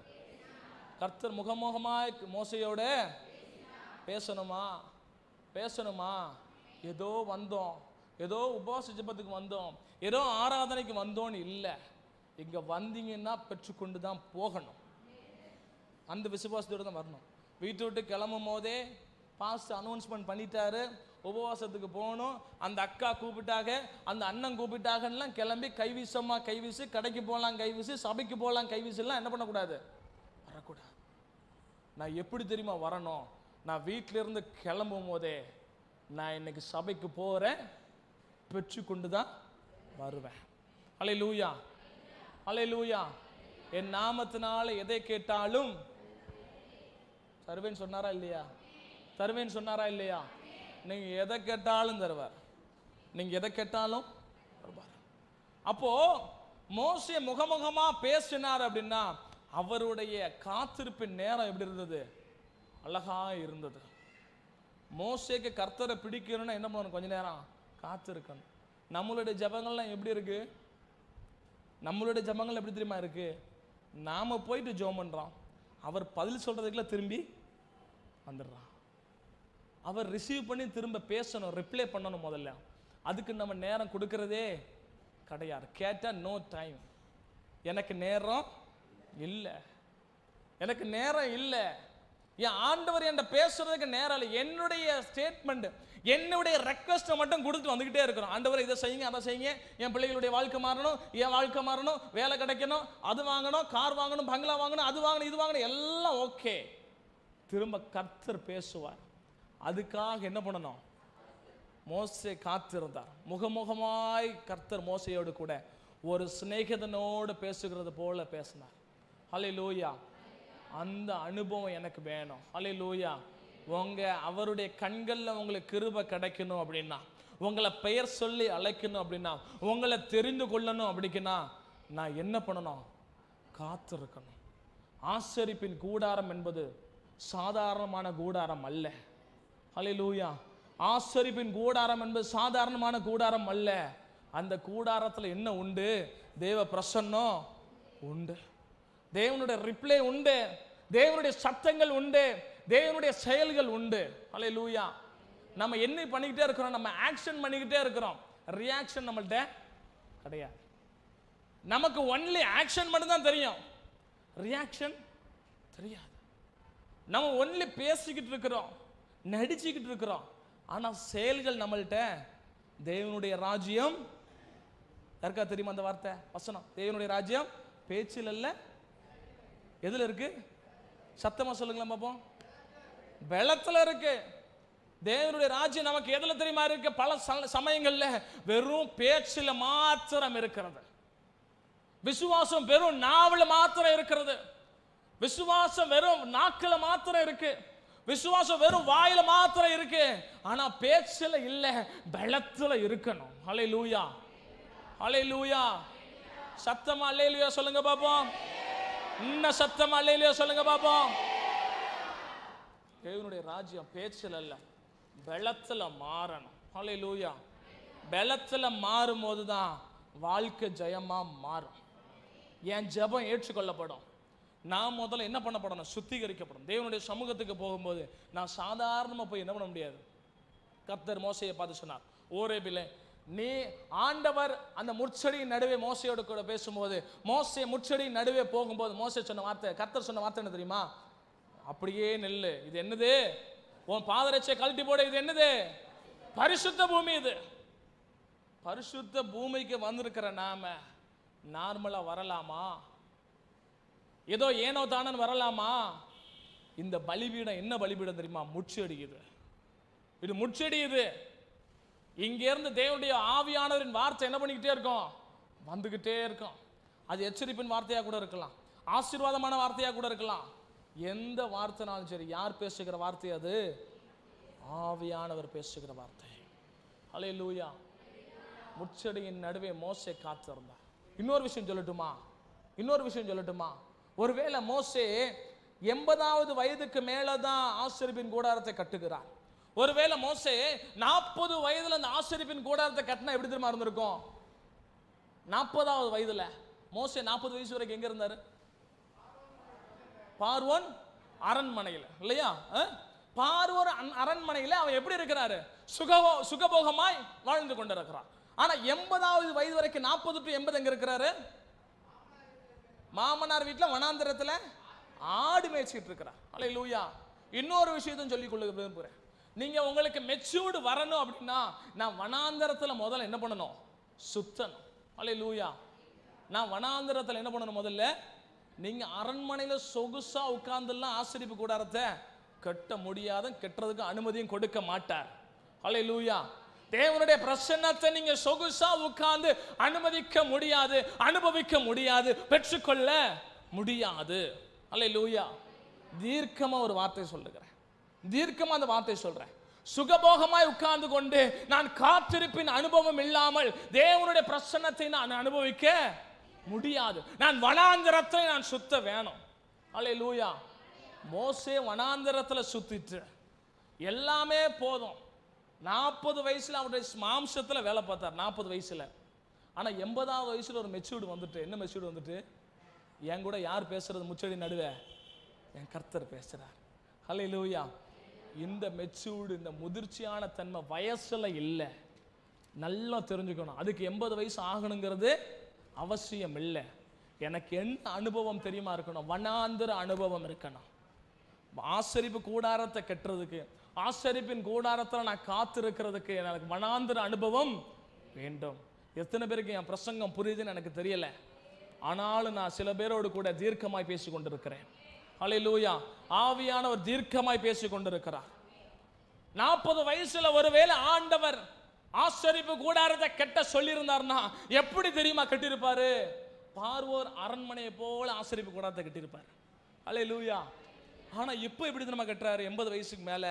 A: கர்த்தர் முகமுகமாய் மோசையோட பேசணுமா? பேசணுமா? ஏதோ வந்தோம், ஏதோ உபவாச ஜெபத்துக்கு வந்தோம், ஏதோ ஆராதனைக்கு வந்தோன்னு இல்லை. இங்க வந்தீங்கன்னா பெற்றுக்கொண்டு தான் போகணும். அந்த விசுவாசத்தோடு தான் வரணும். வீட்டு விட்டு கிளம்பும் போதே பாஸ்ட் அனௌன்ஸ்மெண்ட் பண்ணிட்டாரு, உபவாசத்துக்கு போகணும், அந்த அக்கா கூப்பிட்டாங்க, அந்த அண்ணன் கூப்பிட்டாங்கலாம் கிளம்பி கைவீசமா கைவீசு, கடைக்கு போகலாம் கைவீசு, சபைக்கு போகலாம் கைவீசுலாம் என்ன பண்ணக்கூடாது? வரக்கூடாது. நான் எப்படி தெரியுமா வரணும்? நான் வீட்டிலிருந்து கிளம்பும் போதே நான் இன்னைக்கு சபைக்கு போகிறேன், பெற்றுக்கொண்டு தான் வருவேன். ஹல்லேலூயா. ஹல்லேலூயா. என் நாமத்தினால எதை கேட்டாலும் தருவேன்னு சொன்னாரா இல்லையா? தருவேன்னு சொன்னாரா இல்லையா? நீங்க எதை கேட்டாலும் தருவார். நீங்க எதை கேட்டாலும் தருவார். அப்போ மோசே முகமுகமா பேசினார் அப்படின்னா அவருடைய காத்திருப்பின் நேரம் எப்படி இருந்தது? அழகா இருந்தது. மோசேக்கு கர்த்தரை பிடிக்கணும்னா என்ன பண்ணணும்? கொஞ்ச நேரம் காத்திருக்கணும். நம்மளுடைய ஜெபங்கள்லாம் எப்படி இருக்கு? நம்மளுடைய ஜெபங்கள் எப்படி தெரியுமா இருக்கு? நாம போயிட்டு ஜெபம் பண்றோம், அவர் பதில் சொல்றதுக்குள்ள திரும்பி வந்துடுறான். அவர் ரிசீவ் பண்ணி திரும்ப பேசணும், ரிப்ளை பண்ணணும். முதல்ல அதுக்கு நம்ம நேரம் கொடுக்கறதே கிடையாது. கேட்டா நோ டைம், எனக்கு நேரம் இல்லை, எனக்கு நேரம் இல்லை. என் ஆண்டவர் என்கிட்ட பேசுறதுக்கு நேரம் இல்லை. என்னுடைய ஸ்டேட்மெண்ட், என்னுடைய ரெக்வஸ்ட்டை மட்டும் கொடுத்துட்டு வந்துகிட்டே இருக்கிறோம். ஆண்டவர் இதை செய்யுங்க, அதை செய்யுங்க, என் பிள்ளைகளுடைய வாழ்க்கை மாறணும், என் வாழ்க்கை மாறணும், வேலை கிடைக்கணும், அது வாங்கணும், கார் வாங்கணும், பங்களா வாங்கணும், அது வாங்கணும், இது வாங்கணும், எல்லாம் ஓகே. திரும்ப கர்த்தர் பேசுவார். அதுக்காக என்ன பண்ணணும்? மோசே காத்திருந்தார். முகமுகமாய் கர்த்தர் மோசையோடு கூட ஒரு சிநேகிதனோடு பேசுகிறது போல பேசினார். ஹல்லேலூயா. அந்த அனுபவம் எனக்கு வேணும். ஹல்லேலூயா. அவருடைய கண்களில் உங்களுக்கு கிருபை கிடைக்கணும் அப்படின்னா, உங்களை பெயர் சொல்லி அழைக்கணும் அப்படின்னா, உங்களை தெரிந்து கொள்ளணும் அப்படின்னா நான் என்ன பண்ணணும்? காத்திருக்கணும். ஆசரிப்பின் கூடாரம் என்பது சாதாரணமான கூடாரம் அல்ல. ஹல்லேலூயா. ஆசரிப்பின் கூடாரம் என்பது சாதாரணமான கூடாரம் அல்ல. அந்த கூடாரத்தில் என்ன உண்டு? தேவ பிரசன்னம் உண்டு, தேவனுடைய ரிப்ளை உண்டு, தேவனுடைய சத்தங்கள் உண்டு, தேவனுடைய செயல்கள் உண்டு. ஹல்லேலூயா. நம்ம என்ன பண்ணிக்கிட்டே இருக்கிறோம்? நம்ம ஆக்ஷன் பண்ணிக்கிட்டே இருக்கிறோம், ரியாக்ஷன் நம்மள்ட்ட கிடையாது. நமக்கு ஒன்லி ஆக்ஷன் மட்டும் தான் தெரியும், ரியாக்ஷன் தெரியாது. நம்ம ஒன்லி பேசிக்கிட்டு இருக்கிறோம், நடிச்சுக்கிட்டு இருக்கிறோம், ஆனா செயல்கள் நம்மள்ட்ட. தேவனுடைய ராஜ்யம் யாருக்கா தெரியுமா அந்த வார்த்தை வசனம்? தேவனுடைய ராஜ்யம் பேச்சில் அல்ல, எதுல இருக்கு? சத்தமா சொல்லுங்களேன் பாப்போம். பலத்துல இருக்கு. தேவனுடைய ராஜ்யம் நமக்கு எதுல தெரியுமா இருக்கு? பல சமயங்கள்ல வெறும் பேச்சில் மாத்திரம் இருக்கிறது. விசுவாசம் வெறும் நாவல மாத்திரம் இருக்கிறது. விசுவாசம் வெறும் நாக்குல மாத்திரம் இருக்கு. விசுவாசம் வெறும் வாயில மாத்திரம் இருக்கு. ஆனா பேச்சுல இல்ல, பலத்துல இருக்கணும். ஹல்லேலூயா. ஹல்லேலூயா. சத்தமா அல்லேலூயா சொல்லுங்க பாப்போம். இன்னும் சத்தமா அல்லேலூயா சொல்லுங்க பாப்போம். தேவனுடைய ராஜ்யம் பேச்சுல அல்ல, பலத்துல மாறணும். ஹல்லேலூயா. பலத்துல மாறும் போதுதான் வாழ்க்கை ஜெயமா மாறும். என் ஜெபம் ஏற்றுக்கொள்ளப்படும். நான் முதல்ல என்ன பண்ணப்படணும்? சுத்திகரிக்கப்படும். தேவனுடைய சமூகத்துக்கு போகும்போது நான் சாதாரணமாக போய் என்ன பண்ண முடியாது. கர்த்தர் மோசையை பார்த்து சொன்னார், ஓரேபிலே நீ ஆண்டவர் அந்த முட்செடியின் நடுவே மோசையோடு கூட பேசும்போது, மோசே முட்செடியின் நடுவே போகும்போது மோசே சொன்ன வார்த்தை, கர்த்தர் சொன்ன வார்த்தை என்ன தெரியுமா? அப்படியே நெல்லு. இது என்னது? உன் பாதரட்சை கழட்டி போட. இது என்னது? பரிசுத்த பூமி. இது பரிசுத்த பூமிக்கு வந்திருக்கிற நாம நார்மலா வரலாமா? ஏதோ ஏனோ தானன்னு வரலாமா? இந்த பலிபீடம் என்ன பலிபீடம் தெரியுமா? முச்சடிக்குது. இது முச்சடியுது. இங்க இருந்து தேவனுடைய ஆவியானவரின் வார்த்தை என்ன பண்ணிக்கிட்டே இருக்கும்? வந்துகிட்டே இருக்கும். அது எச்சரிப்பின் வார்த்தையா கூட இருக்கலாம், ஆசீர்வாதமான வார்த்தையா கூட இருக்கலாம். எந்த வார்த்தைனாலும் சரி, யார் பேசுகிற வார்த்தை? அது ஆவியானவர் பேசுகிற வார்த்தை. ஹல்லேலூயா. முச்சடியின் நடுவே மோசே காத்திருந்தார். இன்னொரு விஷயம் சொல்லட்டுமா? ஒருவேளை மோசே 80வது வயதுக்கு மேலதான் ஆசரிப்பின் கூடாரத்தை கட்டுகிறார். ஒருவேளை மோசே 40 வயதுல அந்த ஆசரிப்பின் கூடாரத்தை கட்டினா எப்படி தெரியுமா இருந்திருக்கும்? 40வது வயதுல மோசே 40 வயசு வரைக்கும் எங்க இருந்தாரு? பார்வோன் அரண்மனையில் இல்லையா? பார்வோன் அரண்மனையில் அவன் எப்படி இருக்கிறாரு? சுகபோகமாய் வாழ்ந்து கொண்டிருக்கிறார். ஆனா 80வது வயது வரைக்கும் 40 to 80 எங்க இருக்கிறாரு? மாமனார் வீட்டுல வனாந்தரத்துல ஆடு மேய்ச்சிட்டு இருக்கிறார். அல்லேலூயா. இன்னொரு விஷயத்தையும் சொல்லிக் கொள்ள விரும்புகிறேன். நீங்க உங்களுக்கு மெச்சூர்டு வரணும் அப்படின்னா நான் வனாந்தரத்துல முதல்ல என்ன பண்ணணும்? சுத்தணும். அல்லேலூயா. நான் வனாந்தரத்துல என்ன பண்ணணும்? முதல்ல நீங்க அரண்மனையில சொகுசா உட்கார்ந்துலாம் ஆசரிப்பு கூடாரத்தை கட்ட முடியாத, கட்டுறதுக்கு அனுமதியும் கொடுக்க மாட்டார். அல்லேலூயா. தேவனுடைய பிரசன்னத்தை நீங்க சொகுசா உட்கார்ந்து அனுமதிக்க முடியாது, அனுபவிக்க முடியாது, பெற்றுக்கொள்ள முடியாது. அல்லேலூயா. தீர்க்கமா ஒரு வார்த்தை சொல்லுகிறேன், தீர்க்கமா அந்த வார்த்தை சொல்றேன். சுகபோகமாய் உட்கார்ந்து கொண்டு நான் காத்திருப்பின் அனுபவம் இல்லாமல் தேவனுடைய பிரசன்னத்தை நான் அனுபவிக்க முடியாது. நான் வனாந்தரத்தை நான் சுத்த வேணும். அல்லேலூயா. மோசே வனாந்தரத்துல சுத்திட்டு எல்லாமே போதும். 40 வயசுல அவருடைய மாம்சத்துல வேலை பார்த்தார். 40 வயசுல. ஆனா 80வது வயசுல ஒரு மெச்சூர்டு வந்துட்டு, என்ன மெச்சூர்டு வந்துட்டு? என் கூட யார் பேசுறது? முச்சடி நடுவே என் கர்த்தர் பேசுறார். ஹல்லேலூயா. இந்த மெச்சூர்டு, இந்த முதிர்ச்சியான தன்மை வயசுல இல்லை. நல்லா தெரிஞ்சுக்கணும். அதுக்கு 80 வயசு ஆகணுங்கிறது அவசியம் இல்லை. எனக்கு என்ன அனுபவம் தெரியுமா இருக்கணும்? வனாந்தர அனுபவம் இருக்கணும். ஆசரிப்பு கூடாரத்தை கட்டுறதுக்கு, ஆசரிப்பின் கூடாரத்தில் நான் காத்திருக்கிறதுக்கு எனக்கு வனாந்தர அனுபவம் வேண்டும். எத்தனை பேருக்கு என் பிரசங்கம் புரியுதுன்னு எனக்கு தெரியல. ஆனாலும் நான் சில பேரோடு கூட தீர்க்கமாய் பேசி கொண்டிருக்கிறேன். ஹல்லேலூயா. ஆவியானவர் தீர்க்கமாய் பேசி கொண்டிருக்கிறார். 40 வயசுல ஒருவேளை ஆண்டவர் ஆசரிப்பு கூடாரத்தை கட்ட சொல்லியிருந்தார்னா எப்படி தெரியுமா கட்டியிருப்பாரு? பார்வோர் அரண்மனையை போல ஆசரிப்பு கூடாரத்தை கட்டியிருப்பார். ஹல்லேலூயா. ஆனா இப்போ எப்படி தெரியுமா கட்டுறாரு? 80 வயசுக்கு மேல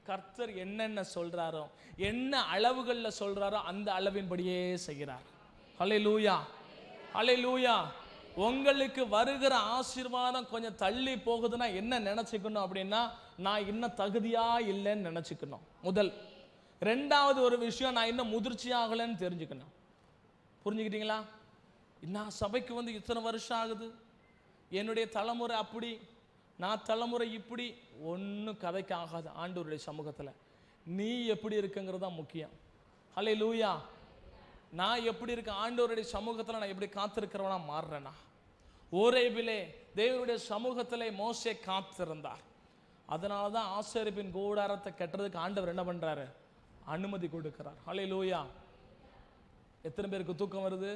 A: கர்த்தர் என்னென்ன சொல்றாரோ, என்ன அளவுகளில் சொல்றாரோ அந்த அளவின்படியே செய்கிறார். ஹல்லேலூயா. ஹல்லேலூயா. உங்களுக்கு வருகிற ஆசீர்வாதம் கொஞ்சம் தள்ளி போகுதுன்னா என்ன நினைச்சுக்கணும் அப்படின்னா, நான் இன்னும் தகுதியா இல்லைன்னு நினைச்சுக்கணும் முதல். ரெண்டாவது ஒரு விஷயம், நான் இன்னும் முதிர்ச்சியாகலன்னு தெரிஞ்சுக்கணும். புரிஞ்சுக்கிட்டீங்களா? நான் சபைக்கு வந்து இத்தனை வருஷம் ஆகுது, என்னுடைய தலைமுறை அப்படி, நான் தலைமுறை இப்படி, ஒன்றும் கதைக்கு ஆகாது. ஆண்டவருடைய சமூகத்தில் நீ எப்படி இருக்குங்கிறது தான் முக்கியம். ஹல்லேலூயா. நான் எப்படி இருக்கேன்? ஆண்டவருடைய சமூகத்தில் நான் எப்படி காத்திருக்கிறவனா மாறுறேனா? ஓரேபிலே தேவனுடைய சமூகத்திலே மோசே காத்திருந்தார். அதனால தான் ஆசரிப்பின் கூடாரத்தை கட்டுறதுக்கு ஆண்டவர் என்ன பண்றாரு? அனுமதி கொடுக்கிறார். ஹல்லேலூயா. எத்தனை பேருக்கு தூக்கம் வருது?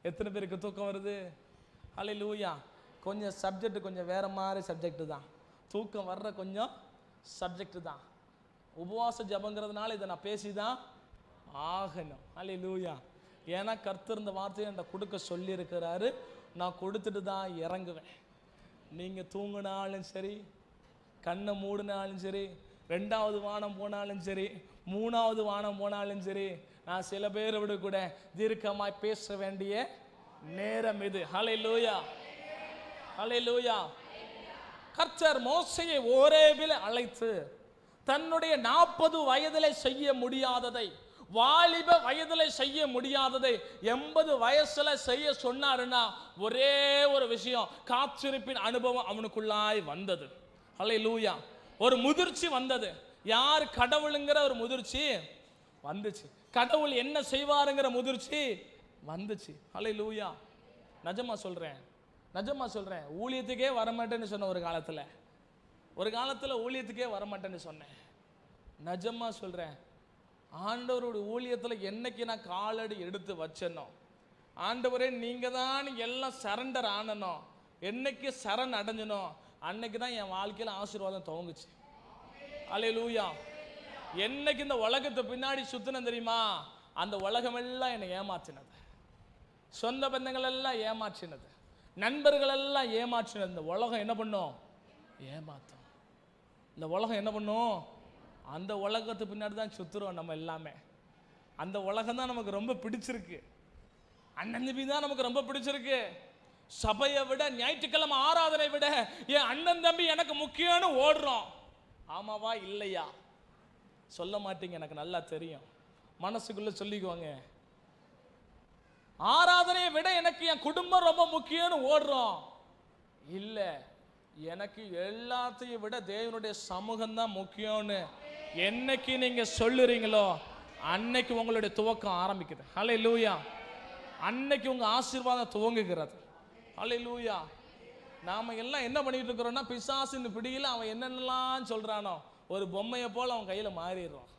A: எத்தனை பேருக்கு தூக்கம் வருது? ஹல்லேலூயா. கொஞ்சம் சப்ஜெக்ட் கொஞ்சம் வேற மாதிரி சப்ஜெக்ட் தான். தூக்கம் வர்ற கொஞ்சம் சப்ஜெக்ட் தான். உபவாச ஜபங்கிறதுனால இதை நான் பேசிதான் ஆகணும். ஹல்லேலூயா. ஏன்னா கர்த்தர் இந்த வார்த்தையை என்கிட்ட கொடுக்க சொல்லி இருக்கிறாரு. நான் கொடுத்துட்டு தான் இறங்குவேன். நீங்கள் தூங்கினாலும் சரி, கண்ணை மூடினாலும் சரி, 2வது வானம் போனாலும் சரி, 3வது வானம் போனாலும் சரி, நான் சில பேரோடு கூட தீர்க்கமாய் பேச வேண்டிய நேரம் இது. ஹல்லேலூயா. ஹல்லேலூயா. கர்த்தர் மோசேயை ஓரேபில் அழைத்து தன்னுடைய 40 வயதிலே செய்ய முடியாததை, வாலிப வயதில் செய்ய முடியாததை 80 வயசுல செய்ய சொன்னாருன்னா ஒரே ஒரு விஷயம், காத்திருப்பின் அனுபவம் அவனுக்குள்ளாய் வந்தது. ஹல்லேலூயா. ஒரு முதிர்ச்சி வந்தது. யார் கடவுளுங்கிற ஒரு முதிர்ச்சி வந்துச்சு. கடவுள் என்ன செய்வாருங்கிற முதிர்ச்சி வந்துச்சு. ஹல்லேலூயா. நிஜமா சொல்றேன், ஊழியத்துக்கே வரமாட்டேன்னு சொன்ன ஒரு காலத்துல ஊழியத்துக்கே வரமாட்டேன்னு சொன்னேன். நிஜமா சொல்றேன், ஆண்டவருடைய ஊழியத்தில் என்னைக்கு நான் காலடி எடுத்து வச்சனோ, ஆண்டவரே நீங்க தான் எல்லாம் சரண்டர் ஆனனோ, என்னைக்கு சரண் அடைஞ்சனோ அன்னைக்கு தான் என் வாழ்க்கையில் ஆசீர்வாதம் துவங்குச்சு. அல்லேலூயா. என்னைக்கு இந்த உலகத்தை பின்னாடி சுத்தினேன் தெரியுமா, அந்த உலகம் எல்லாம் என்னை ஏமாற்றினது, சொந்த பந்தங்கள் எல்லாம் ஏமாற்றினது, நண்பர்கள் எல்லாம் ஏமாற்றினது. இந்த உலகம் என்ன பண்ணும்? ஏமாத்தும். இந்த உலகம் என்ன பண்ணும்? அந்த உலகத்து பின்னாடி தான் சுத்துறோம் நம்ம எல்லாமே. அந்த உலகம் தான் நமக்கு ரொம்ப பிடிச்சிருக்கு, அண்ணன் தம்பி தான் நமக்கு ரொம்ப பிடிச்சிருக்கு. சபையை விட, ஞாயிற்றுக்கிழமை ஆராதனை விட என் அண்ணன் தம்பி எனக்கு முக்கியம்னு ஓடுறோம். ஆமாவா இல்லையா? சொல்ல மாட்டீங்க, எனக்கு நல்லா தெரியும். மனசுக்குள்ள சொல்லிக்குவாங்க, ஆராதனையை விட எனக்கு என் குடும்பம் ரொம்ப முக்கியம்னு ஓடுறோம். இல்லை, எனக்கு எல்லாத்தையும் விட தேவனுடைய சமூகம் தான் முக்கியம்னு என்னைக்கு நீங்க சொல்லுறீங்களோ அன்னைக்கு உங்களுடைய துவக்கம் ஆரம்பிக்குது. ஹல்லேலூயா. அன்னைக்கு உங்க ஆசீர்வாதம் துவங்குகிறது. ஹல்லேலூயா. நாம எல்லாம் என்ன பண்ணிட்டு இருக்கிறோம்னா, பிசாசின் பிடியில் அவன் என்னென்னலாம் சொல்றானோ ஒரு பொம்மையை போல அவன் கையில மாறிடுறோம்.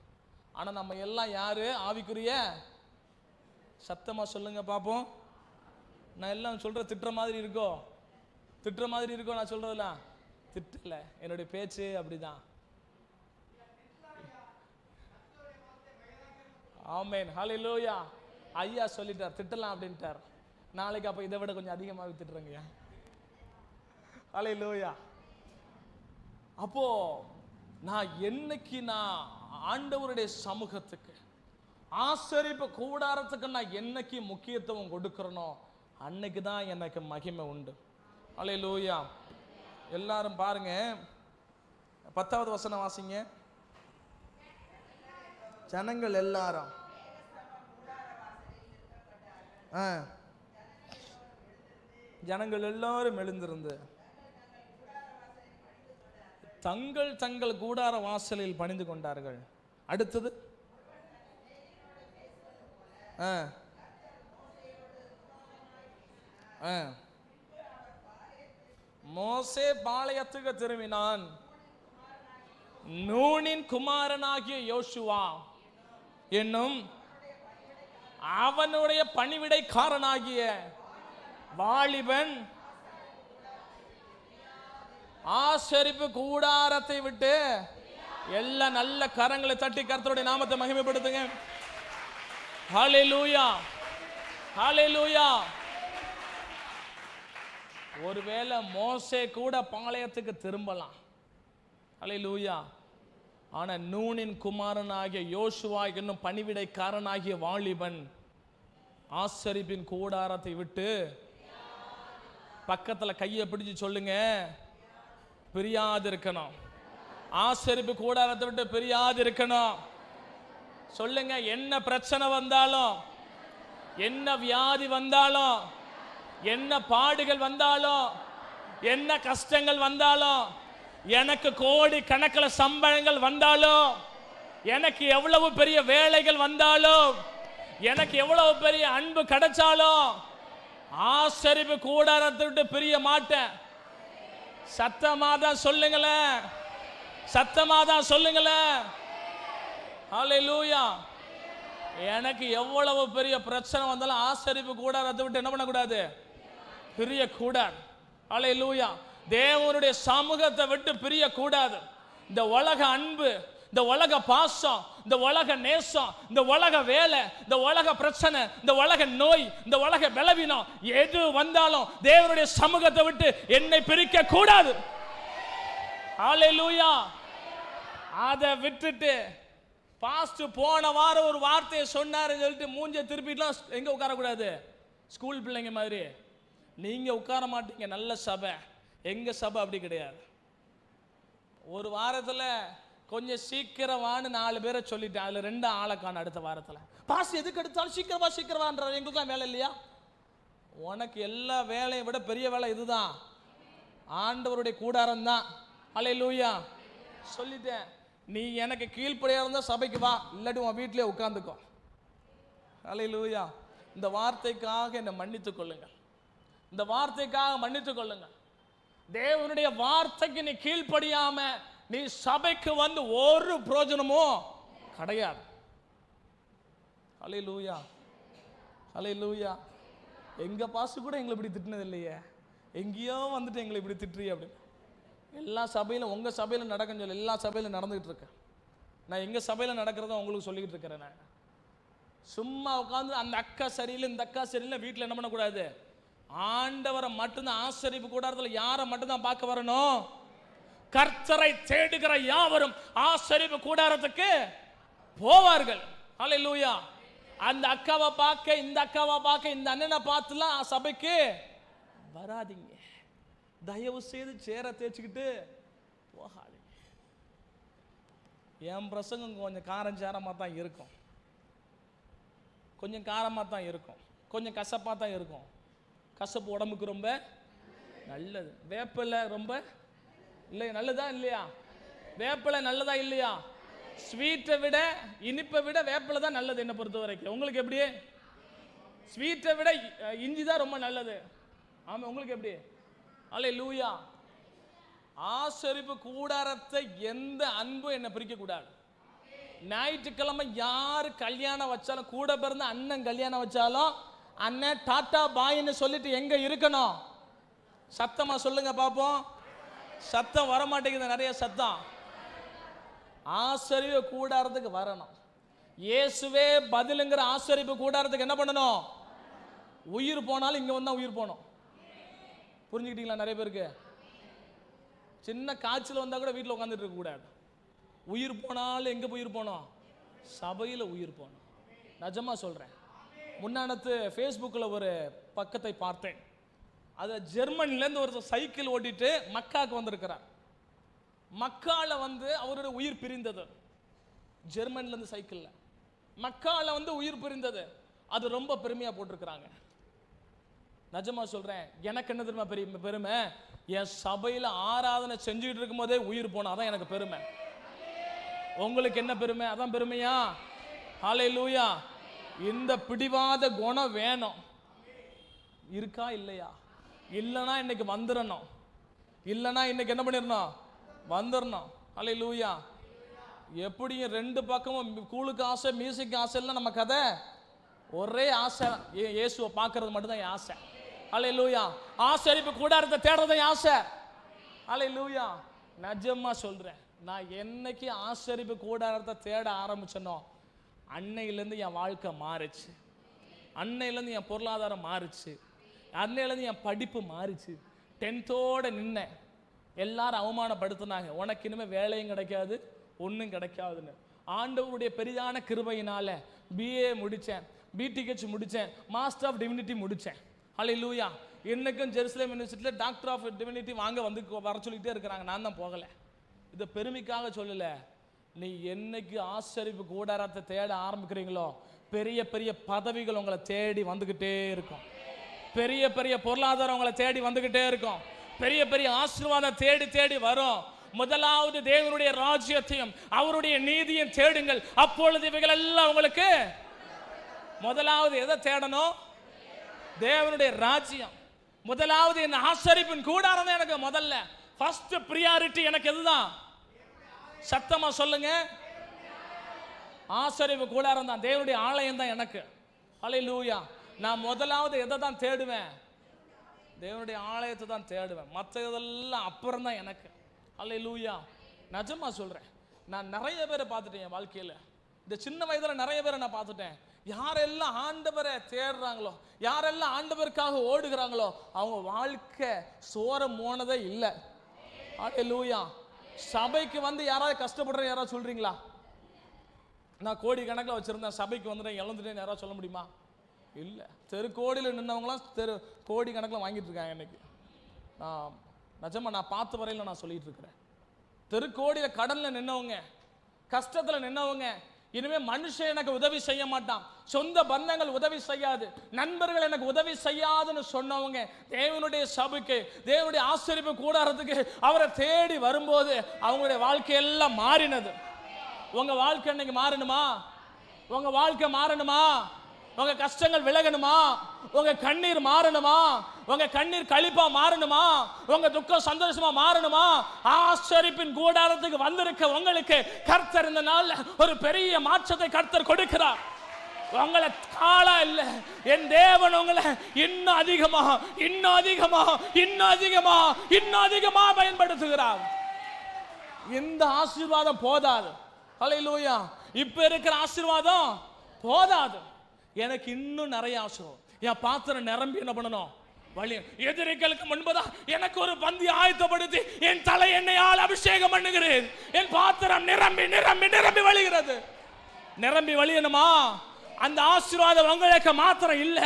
A: ஆனா நம்ம எல்லாம் யாரு? ஆவிக்குரிய. சத்தமா சொல்லுங்க பாப்போம். நான் எல்லாம் சொல்ற திட்டுற மாதிரி இருக்கோ? திட்டுற மாதிரி இருக்கோ நான் சொல்றதுல? திட்டல, என்னுடைய பேச்சு அப்படிதான். ஆமென். ஹல்லேலூயா. ஐயா சொல்லிட்டார் திட்டலாம் அப்படின்ட்டார். நாளைக்கு அப்ப இதை விட கொஞ்சம் அதிகமாக திட்டுறேங்க. ஹல்லேலூயா. அப்போ நான் என்னைக்கு நான் ஆண்டவருடைய சமூகத்துக்கு, ஆசரிப்பு கூடாரத்துக்கு நான் என்னைக்கு முக்கியத்துவம் கொடுக்கிறனோ அன்னைக்கு தான் எனக்கு மகிமை உண்டு. ஹல்லேலூயா. எல்லாரும் பாருங்க, 10வது வசனம் வாசிங்க. ஜனங்கள் எல்லாரும் ஜனங்கள் எல்லாரும் எழுந்திருந்து தங்கள் தங்கள் கூடார வாசலில் பணிந்து கொண்டார்கள். அடுத்தது மோசே பாளையத்துக்கு திரும்பினான். நூனின் குமாரனாகிய யோசுவா என்னும் அவனுடைய பணிவிடைக்காரனாகிய வாலிபன் ஆசரிப்பு கூடாரத்தை விட்டு எல்லா நல்ல கரங்களை தட்டி கர்த்தருடைய நாமத்தை மகிமைப்படுத்துங்க. ஹல்லேலூயா. ஹல்லேலூயா. ஒருவேளை மோசே கூட பாளையத்துக்கு திரும்பலாம். ஹல்லேலூயா. ஆனா நூனின் குமாரனாகிய யோசுவா என்னும் பணிவிடைக்காரனாகிய வாலிபன் ஆசரிப்பின் கூடாரத்தை விட்டு, பக்கத்துல கையை பிடிச்சு சொல்லுங்க, பிரியாது இருக்கணும். ஆசரிப்பு கூடாரத்தை விட்டு பிரியாது இருக்கணும். சொல்லுங்க, என்ன பிரச்சனை வந்தாலும், என்ன வியாதி வந்தாலும், என்ன பாடுகள் வந்தாலும், என்ன கஷ்டங்கள் வந்தாலும், எனக்கு கோடி கணக்கில் சம்பளங்கள் வந்தாலும், எனக்கு எவ்வளவு பெரிய வேலைகள் வந்தாலும், எனக்கு எவ்வளவு பெரிய அன்பு கிடைச்சாலும் ஆசரிப்பு கூடாரத்தை விட்டு பிரிய மாட்டேன். சத்தமாதான் சொல்லுங்களேன், சத்தமாதான் சொல்லுங்களேன். ஹல்லேலூயா. எனக்கு எவ்வளவு பெரிய பிரச்சனை வந்தாலும் ஆசரிப்பு கூடாரத்தை விட்டு என்ன பண்ணக்கூடாது? பிரிய கூடாது. ஹல்லேலூயா. தேவனுடைய சமூகத்தை விட்டு பிரிய கூடாது. இந்த உலக அன்பு, இந்த உலக பாசம், இந்த உலக நேசம், இந்த உலக வேலை, இந்த உலக பிரச்சனை, இந்த உலக நோய், இந்த உலக பலவீனம் எது வந்தாலும் தேவனுடைய சமூகத்தை விட்டு என்னை பிரிக்க கூடாது. ஹல்லேலூயா. அதை விட்டுட்டு பாஸ்ட் போன வாரம் ஒரு வார்த்தையை சொன்னாருன்னு சொல்லிட்டு மூஞ்ச திருப்பிட்டுலாம் எங்க உட்காரக்கூடாது? ஸ்கூல் பிள்ளைங்க மாதிரி நீங்க உட்கார மாட்டீங்க. நல்ல சபை, எங்க சபை அப்படி கிடையாது. ஒரு வாரத்துல கொஞ்சம் சீக்கிரம் வான்னு 4 பேரை சொல்லிட்டேன், அதுல 2 ஆளை காண. அடுத்த வாரத்துல பாஸ் எதுக்கு எடுத்தாலும் சீக்கிரமா சீக்கிரமான்ற, எங்களுக்குலாம் வேலை இல்லையா? உனக்கு எல்லா வேலையை விட பெரிய வேலை இதுதான், ஆண்டவருடைய கூடாரம் தான். ஹல்லேலூயா. சொல்லிட்டேன், நீ எனக்கு கீழ்ப்படியா இருந்தா சபைக்கு வா, இல்லாட்டி உன் வீட்டிலே உட்கார்ந்துக்கோ. ஹல்லேலூயா. இந்த வார்த்தைக்காக என்னை மன்னித்துக் கொள்ளுங்கள், இந்த வார்த்தைக்காக மன்னித்துக் கொள்ளுங்கள். தேவனுடைய வார்த்தைக்கு நீ கீழ்ப்படியாம நீ சபைக்கு வந்து ஒரு பிரயோஜனமும் கிடையாது. ஹல்லேலூயா. ஹல்லேலூயா. எங்க பாசு கூட எங்களை இப்படி திட்டினது இல்லையே. எங்கேயோ வந்துட்டு எங்களை இப்படி திட்டுறீ அப்படின்னு. எல்லா சபையிலும் உங்கள் சபையில் நடக்குன்னு சொல்லி எல்லா சபையிலும் நடந்துகிட்டு இருக்கேன். நான் எங்கள் சபையில் நடக்கிறத உங்களுக்கு சொல்லிக்கிட்டு இருக்கிறேன். நான் சும்மா உட்காந்து அந்த அக்கா சரியில்லை இந்த அக்கா சரியில்லை வீட்டில் என்ன பண்ணக்கூடாது, ஆண்டவரை மட்டும்தான் ஆசரிப்பு கூடாரத்தில் யாரை மட்டும்தான் பார்க்க வரணும், கர்த்தரை தேடுகிற யாவரும் ஆசரிப்பு கூடாரத்துக்கு போவார்கள். ஹல்லேலூயா. அந்த அக்காவை பார்க்க இந்த அக்காவை பார்க்க இந்த அண்ணனை பார்த்துலாம் சபைக்கு வராதிங்க. தயவு செய்து சேர தேய்ச்சிக்கிட்டு போகாதீங்க. என் பிரசங்கம் கொஞ்சம் காரஞ்சாரமாக தான் இருக்கும், கொஞ்சம் காரமாக தான் இருக்கும், கொஞ்சம் கசப்பாக தான் இருக்கும். கசப்பு உடம்புக்கு ரொம்ப நல்லது. வேப்பிலை ரொம்ப இல்லை நல்லதா இல்லையா? வேப்பிலை நல்லதா இல்லையா? ஸ்வீட்டை விட இனிப்பை விட வேப்பிலை தான் நல்லது என்னை பொறுத்த வரைக்கும். உங்களுக்கு எப்படி? ஸ்வீட்டை விட இஞ்சி தான் ரொம்ப நல்லது. ஆமாம், உங்களுக்கு எப்படி? அல்லேலூயா. ஆசரிப்பு கூடாரத்தை எந்த அன்பும் என்னை பிரிக்கக்கூடாது. ஞாயிற்றுக்கிழமை யார் கல்யாணம் வச்சாலும், கூட பிறந்த அண்ணன் கல்யாணம் வச்சாலும் அண்ணன் டாட்டா பாயின்னு சொல்லிட்டு எங்க இருக்கணும்? சத்தமா சொல்லுங்க பாப்போம். சத்தம் வரமாட்டேங்குது, நிறைய சத்தம். ஆசரிப்பு கூடாரத்துக்கு வரணும். இயேசுவே பதிலுங்கிற ஆசரிப்பு கூடாரத்துக்கு என்ன பண்ணணும்? உயிர் போனாலும் இங்க வந்தா உயிர் போனோம். புரிஞ்சுக்கிட்டீங்களா? நிறைய பேருக்கு சின்ன காய்ச்சல் வந்தா கூட வீட்டில் உட்காந்துட்டு இருக்க கூடாது. உயிர் போனாலும் எங்க உயிர் போனோம்? சபையில் உயிர் போனோம். நிஜமா சொல்றேன். முன்னானத்து ஃபேஸ்புக்கில் ஒரு பக்கத்தை பார்த்தேன். அது ஜெர்மனிலேருந்து ஒரு சைக்கிள் ஓட்டிட்டு மக்காவுக்கு வந்திருக்கிறார். மக்கால அவருடைய உயிர் பிரிந்தது. ஜெர்மனிலேருந்து சைக்கிளில் மக்கால உயிர் பிரிந்தது. அது ரொம்ப பெருமையாக போட்டிருக்கிறாங்க. நிஜமா சொல்றேன். எனக்கு என்ன தெரியுமா பெருமை? என் சபையில் ஆராதனை செஞ்சுக்கிட்டு இருக்கும் போதே உயிர் போனா அதான் எனக்கு பெருமை. உங்களுக்கு என்ன பெருமை? அதான் பெருமையா? ஹல்லேலூயா. இந்த பிடிவாத குணம் வேணும். இருக்கா இல்லையா? இல்லைன்னா இன்னைக்கு வந்துடணும். இல்லைன்னா இன்னைக்கு என்ன பண்ணிடணும்? வந்துடணும். ஹல்லேலூயா. எப்படியும் ரெண்டு பக்கமும் கூழுக்கு ஆசை மியூசிக் ஆசை இல்லை நம்ம கதை. ஒரே ஆசை, இயேசுவை பார்க்கறது மட்டும்தான் என் ஆசை. ஹல்லேலூயா. ஆசரிப்பு கூடாரத்தை தேடுறது என் ஆசை. ஹல்லேலூயா. நிஜமா சொல்றேன். நான் என்னைக்கு ஆசரிப்பு கூடாரத்தை தேட ஆரம்பிச்சனோ அன்னையிலேருந்து என் வாழ்க்கை மாறிச்சு. அன்னையிலேருந்து என் பொருளாதாரம் மாறிச்சு. அன்னையிலேருந்து என் படிப்பு மாறிச்சு. 10th நின்னேன். எல்லாரும் அவமானப்படுத்தினாங்க, உனக்கு இனிமேல் வேலையும் கிடைக்காது ஒன்றும் கிடைக்காதுன்னு. ஆண்டவருடைய பெரிதான கிருபையினால BA முடித்தேன், BTH முடித்தேன், மாஸ்டர் ஆஃப் டிவினிட்டி முடித்தேன். ஹல்லேலூயா. இன்னைக்கும் ஜெருசலேம் யூனிவர்சிட்டியில் டாக்டர் ஆஃப் டிவினிட்டி வர சொல்லிகிட்டே இருக்கிறாங்க. நான் தான் போகலை. இதை பெருமைக்காக சொல்லலை. நீ என்னைக்கு ஆசரிப்பு கூடாரத்தை தேட ஆரம்பிக்கிறீங்களோ பெரிய பெரிய பதவிகள் உங்களை தேடி வந்துக்கிட்டே இருக்கும். பெரிய பெரிய பொருளாதாரம் உங்களை தேடி வந்துக்கிட்டே இருக்கும். பெரிய பெரிய ஆசீர்வாதம் தேடி தேடி வரும். முதலாவது தேவனுடைய ராஜ்யத்தையும் அவருடைய நீதியும் தேடுங்கள், அப்பொழுது இவைகள் எல்லாம் உங்களுக்கு. முதலாவது எதை தேடணும்? தேவனுடைய ராஜ்யம். முதலாவது என் ஆசரிப்பின் கூடாரம் தான் எனக்கு முதல்ல. ஃபர்ஸ்ட் பிரியாரிட்டி எனக்கு எதுதான்? சத்தமா சொல்லுங்க. ஆசரிப்பு கூடாரம் தான், தேவனுடைய ஆலயம் தான் எனக்கு. ஹல்லேலூயா. நான் முதலாவது எதை தான் தேடுவேன்? தேவனுடைய ஆலயத்தை தான் தேடுவேன். மற்ற இதெல்லாம் அப்புறம் தான் எனக்கு. ஹல்லேலூயா. நிஜமா சொல்றேன். நான் நிறைய பேரை பார்த்துட்டேன் என் வாழ்க்கையில். இந்த சின்ன வயதில் நிறைய பேரை நான் பார்த்துட்டேன். யாரெல்லாம் ஆண்டவரை தேடுறாங்களோ, யாரெல்லாம் ஆண்டவருக்காக ஓடுகிறாங்களோ அவங்க வாழ்க்கை சோரம் போனதே இல்லை. ஹல்லேலூயா. சபைக்கு யாராவது கஷ்டப்படுற யாராவது சொல்றீங்களா? நான் கோடி கணக்கில் வச்சிருந்தேன், சபைக்கு வந்துட்டேன் இழந்துட்டேன் யாராவது சொல்ல முடியுமா? இல்லை. தெருக்கோடியில் நின்றவங்களாம் கோடி கணக்கில் வாங்கிட்டு இருக்காங்க இன்னைக்கு. நிஜமா நான் பார்த்த வரையில் நான் சொல்லிட்டு இருக்கிறேன். தெருக்கோடியில் கடனில் நின்னவங்க, கஷ்டத்தில் நின்னவங்க, இனிமே மனுஷன் எனக்கு உதவி செய்ய மாட்டான், சொந்த பந்தங்கள் உதவி செய்யாது, நண்பர்கள் எனக்கு உதவி செய்யாதுன்னு சொன்னவங்க தேவனுடைய சபைக்கு, தேவனுடைய ஆசரிப்பு கூடாரத்துக்கு அவரை தேடி வரும்போது அவங்களுடைய வாழ்க்கையெல்லாம் மாறினது. உங்க வாழ்க்கை இன்னைக்கு மாறணுமா? உங்க வாழ்க்கை மாறணுமா? உங்க கஷ்டங்கள் விலகணுமா? உங்க கண்ணீர் மாறணுமா? உங்க கண்ணீர் கழிப்பா மாறணுமா? உங்க துக்கம் சந்தோஷமா மாறணுமா? ஆசரிப்பின் கூடாரத்துக்கு வந்திருக்க உங்களுக்கு கர்த்தர் இந்த நாள் ஒரு பெரிய மாற்றத்தை கர்த்தர் கொடுக்கிறார். உங்களை காலா இல்ல, என் தேவன் உங்களை இன்னும் அதிகமா இன்னும் அதிகமா இன்னும் அதிகமா இன்னும் அதிகமா பயன்படுத்துகிறார். இந்த ஆசீர்வாதம் போதாது. ஹல்லேலூயா. இப்ப இருக்கிற ஆசீர்வாதம் போதாது, எனக்கு இன்னும் நிறைய ஆசீர்வாதம். என் பாத்திரம் நிரம்பி என்ன பண்ணணும்? வழி. எதிரிகளுக்கு முன்பதா எனக்கு ஒரு பந்தி ஆயத்தப்படுத்தி என் தலை எண்ணெயால் அபிஷேகம் பண்ணுகிறேன். என் பாத்திரம் நிரம்பி நிரம்பி நிரம்பி வழிகிறது. நிரம்பி வழியணுமா? அந்த ஆசீர்வாதம் உங்களுக்கு மாத்திரம் இல்ல,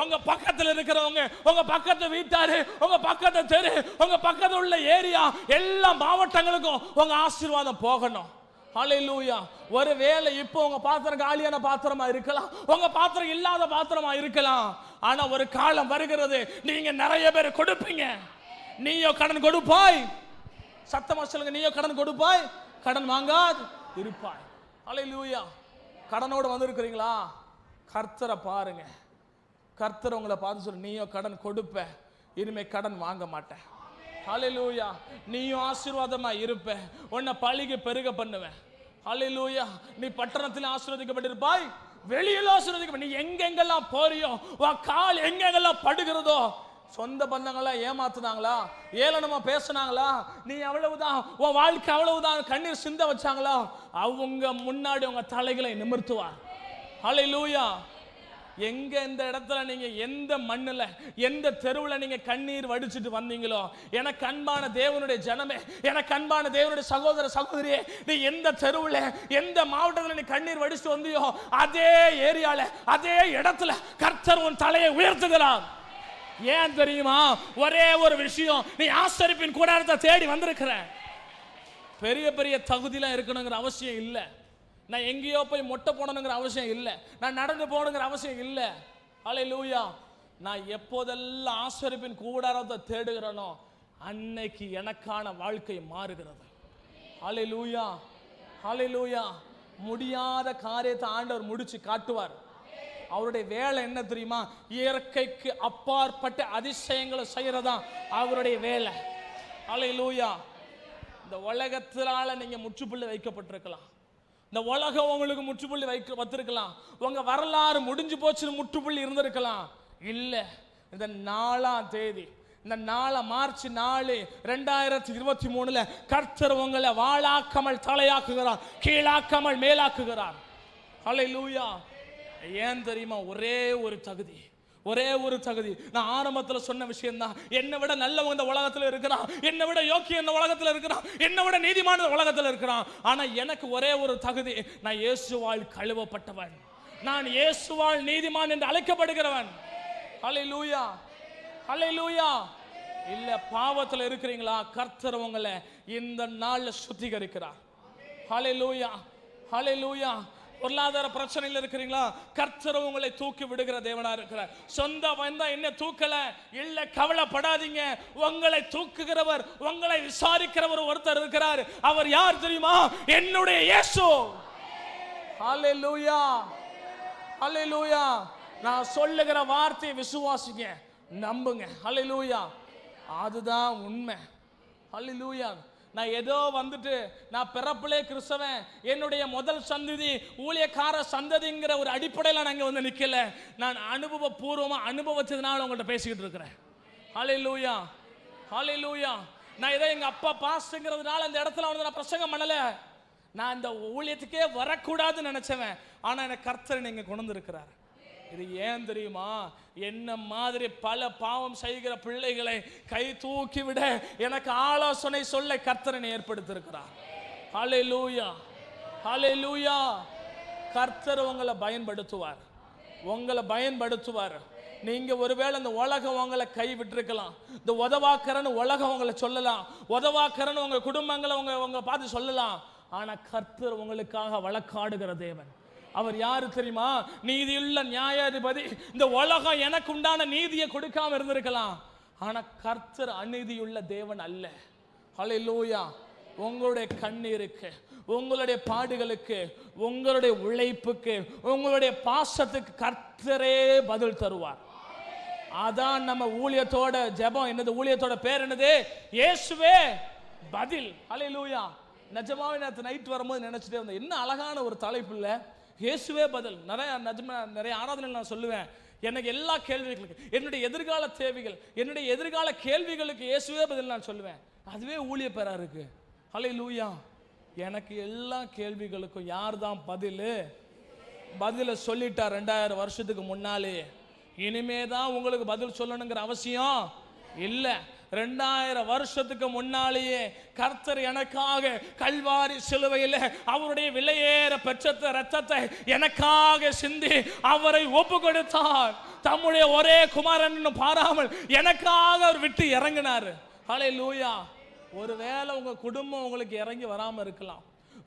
A: உங்க பக்கத்தில் இருக்கிறவங்க, உங்க பக்கத்து வீட்டாரு, உங்க பக்கத்து தெரு, உங்க பக்கத்தில் உள்ள ஏரியா, எல்லா மாவட்டங்களுக்கும் உங்க ஆசீர்வாதம் போகணும். ஹல்லேலூயா. ஒருவேளை இப்போ உங்க பாத்திரம் காலியான பாத்திரமா இருக்கலாம், உங்க பாத்திரம் இல்லாத பாத்திரமா இருக்கலாம். ஆனா ஒரு காலம் வருகிறது, நீங்க நிறைய பேர் கொடுப்பீங்க. நீயோ கடன் கொடுப்பாய். சத்தமா சொல்லுங்க, நீயோ கடன் கொடுப்பாய், கடன் வாங்காது இருப்பாய். ஹல்லேலூயா. கடனோடு வந்திருக்கிறீங்களா? கர்த்தரை பாருங்க. கர்த்தர் உங்களை பார்த்து சொல்லு, நீயோ கடன் கொடுப்ப, இனிமே கடன் வாங்க மாட்டேன். ஹல்லேலூயா. நீயும் ஆசீர்வாதமா இருப்ப, உன்னை பழிக பெருக பண்ணுவேன். ஹல்லேலூயா. நீ பட்டணத்தில் ஆசீர்வதிக்கப்பட்டிருப்பாய், வெளியில் ஆசீர்வதிக்கப்பட்ட. நீ எங்கெங்கெல்லாம் போறியோ, உன் கால் எங்கெங்கெல்லாம் படுகிறதோ, சொந்த பந்தங்கள்லாம் ஏமாத்துனாங்களா, ஏளனமா பேசினாங்களா, நீ அவ்வளவுதான், உன் வாழ்க்கை அவ்வளவுதான், கண்ணீர் சிந்த வச்சாங்களா, அவங்க முன்னாடி உங்க தலைகளை நிமிர்த்துவார். ஹல்லேலூயா. எங்க இந்த இடத்துல நீங்க எந்த மண்ணுல எந்த தெருவுல நீங்க கண்ணீர் வடிச்சிட்டு வந்தீங்களோ, எனக்கு அன்பான தேவனுடைய ஜனமே, எனக்கு அன்பான தேவனுடைய சகோதர சகோதரியே, நீ எந்த தெருவுல எந்த மாவட்டத்துல நீ கண்ணீர் வடிச்சிட்டு வந்தியோ, அதே ஏரியால அதே இடத்துல கர்த்தர் உன் தலையை உயர்த்துகிறார். ஏன் தெரியுமா? ஒரே ஒரு விஷயம், நீ ஆசரிப்பின் கூடாரத்தை தேடி வந்திருக்கிற. பெரிய பெரிய தகுதியெல்லாம் இருக்கணுங்கிற அவசியம் இல்லை. நான் எங்கேயோ போய் மொட்டை போடணுங்கிற அவசியம் இல்லை. நான் நடந்து போகணுங்கிற அவசியம் இல்லை. ஹல்லேலூயா. நான் எப்போதெல்லாம் ஆசரிப்பின் கூடாரத்தை தேடுகிறேனோ அன்னைக்கு எனக்கான வாழ்க்கை மாறுகிறது. ஹல்லேலூயா. ஹல்லேலூயா. முடியாத காரியத்தை ஆண்டவர் முடிச்சு காட்டுவார். அவருடைய வேலை என்ன தெரியுமா? இயற்கைக்கு அப்பாற்பட்ட அதிசயங்களை செய்யறதா அவருடைய வேலை. ஹல்லேலூயா. இந்த உலகத்தினால நீங்க முற்றுப்புள்ளி வைக்கப்பட்டிருக்கலாம், இந்த உலகம் உங்களுக்கு முற்றுப்புள்ளி வைத்திருக்கலாம், உங்க வரலாறு முடிஞ்சு போச்சு முற்றுப்புள்ளி இருந்திருக்கலாம். இல்ல, இந்த 4ஆம் தேதி, இந்த மார்ச் 4 2023 கர்த்தர் உங்களை வாளாக்காமல் தலையாக்குகிறார், கீழாக்காமல் மேலாக்குகிறார். ஹல்லேலூயா. ஏன் தெரியுமா? ஒரே ஒரு தகுதி, ஒரே ஒரு தகுதி. நான் ஆரம்பத்தில் சொன்ன விஷயம் தான், என்னை விட நல்லவங்க இந்த உலகத்தில் இருக்கிறான், என்னை விட யோக்கியம் இந்த உலகத்தில் இருக்கிறான், என்னை விட நீதிமான உலகத்தில் இருக்கிறான். ஆனா எனக்கு ஒரே ஒரு தகுதி, நான் இயேசுவால் கழுவப்பட்டவன், நான் இயேசுவால் நீதிமான் என்று அழைக்கப்படுகிறவன். ஹல்லேலூயா. ஹல்லேலூயா. இல்ல பாவத்தில் இருக்கிறீங்களா? கர்த்தர் உங்களை இந்த நாள்ல சுத்திகரிக்கிறார். ஹல்லேலூயா. ஹல்லேலூயா. பொருளாதார பிரச்சனையில் இருக்கிறீங்களா? கர்த்தர் உங்களை தூக்கி விடுகிற தேவனா இருக்கிறார். சொந்த வந்தா என்ன தூக்கல இல்ல, கவலைப்படாதீங்க. உங்களை தூக்குகிறவர், உங்களை விசாரிக்கிறவர் ஒருத்தர் இருக்கிறார். அவர் யார் தெரியுமா? என்னுடைய இயேசு. ஹல்லேலூயா. ஹல்லேலூயா. நான் சொல்லுகிற வார்த்தையை விசுவாசிங்க, நம்புங்க. ஹல்லேலூயா. அதுதான் உண்மை. ஹல்லேலூயா. நான் ஏதோ வந்துட்டு நான் பிறப்பிலே கிறிஸ்தவன், என்னுடைய முதல் சந்ததி ஊழியக்கார சந்ததிங்கிற ஒரு அடிப்படையில் நான் இங்கே வந்து நிற்கல. நான் அனுபவபூர்வமாக அனுபவிச்சதுனால உங்கள்கிட்ட பேசிக்கிட்டு இருக்கிறேன். ஹல்லேலூயா. ஹல்லேலூயா. நான் ஏதோ எங்கள் அப்பா பாஸ்ட்ங்கிறதுனால இந்த இடத்துல வந்து நான் பிரசங்கம் பண்ணலை. நான் இந்த ஊழியத்துக்கே வரக்கூடாதுன்னு நினச்சவன், ஆனால் எனக்கு கர்த்தர் நீங்கள் கொண்டு வந்திருக்கிறார். இது ஏன் தெரியுமா? என்ன மாதிரி பல பாவம் செய்கிற பிள்ளைகளை கை தூக்கி விட எனக்கு ஆலோசனை சொல்ல கர்த்தரை ஏற்படுத்தியிருக்கிறார். ஹல்லேலூயா. ஹல்லேலூயா. கர்த்தர் உங்களை பயன்படுத்துவார், உங்களை பயன்படுத்துவார். நீங்க ஒருவேளை இந்த உலகம் உங்களை கை விட்டுருக்கலாம், இந்த உதவாக்கரன்னு உலகம் உங்களை சொல்லலாம், உதவாக்கரன்னு உங்க குடும்பங்களை உங்க பார்த்து சொல்லலாம். ஆனா கர்த்தர் உங்களுக்காக வழக்காடுகிற தேவன். அவர் யாரு தெரியுமா? நீதியுள்ள நியாயாதிபதி. இந்த உலகம் எனக்கு உண்டான நீதியை கொடுக்காம இருந்திருக்கலாம், ஆனா கர்த்தர் அநீதியுள்ள தேவன் அல்ல. ஹல்லேலூயா. உங்களுடைய கண்ணீருக்கு, உங்களுடைய பாடுகளுக்கு, உங்களுடைய உழைப்புக்கு, உங்களுடைய பாசத்துக்கு கர்த்தரே பதில் தருவார். அதான் நம்ம ஊழியத்தோட ஜெபம். என்னது ஊழியத்தோட பேர்? என்னது? இயேசுவே பதில். ஹல்லேலூயா. நிஜமாவே நேற்று நைட் வரும்போது நினைச்சிட்டே இருந்தேன், என்ன அழகான ஒரு தலைப்பு இல்ல? இயேசுவே பதில். நிறைய ஆராதனைகள் நான் சொல்லுவேன், எனக்கு எல்லா கேள்விகளுக்கு, என்னுடைய எதிர்கால தேவைகள், என்னுடைய எதிர்கால கேள்விகளுக்கு இயேசுவே பதில் நான் சொல்லுவேன். அதுவே ஊழிய பெறா இருக்கு. ஹல்லேலூயா. எனக்கு எல்லா கேள்விகளுக்கும் யார் தான் பதில சொல்லிட்டார் 2000 வருஷத்துக்கு முன்னாலே. இனிமே தான் உங்களுக்கு பதில் சொல்லணுங்கிற அவசியம் இல்லை. 2000 வருஷத்துக்கு முன்னாலேயே கர்த்தர் எனக்காக கல்வாரி சிலுவையில் அவருடைய விலையேற பெற்ற இரத்தத்தை எனக்காக சிந்தி அவரை ஒப்பு கொடுத்தார். தம்முடைய ஒரே குமாரன் பாராமல் எனக்காக அவர் விட்டு இறங்கினார். ஹல்லேலூயா. ஒருவேளை உங்க குடும்பம் உங்களுக்கு இறங்கி வராம இருக்கலாம்,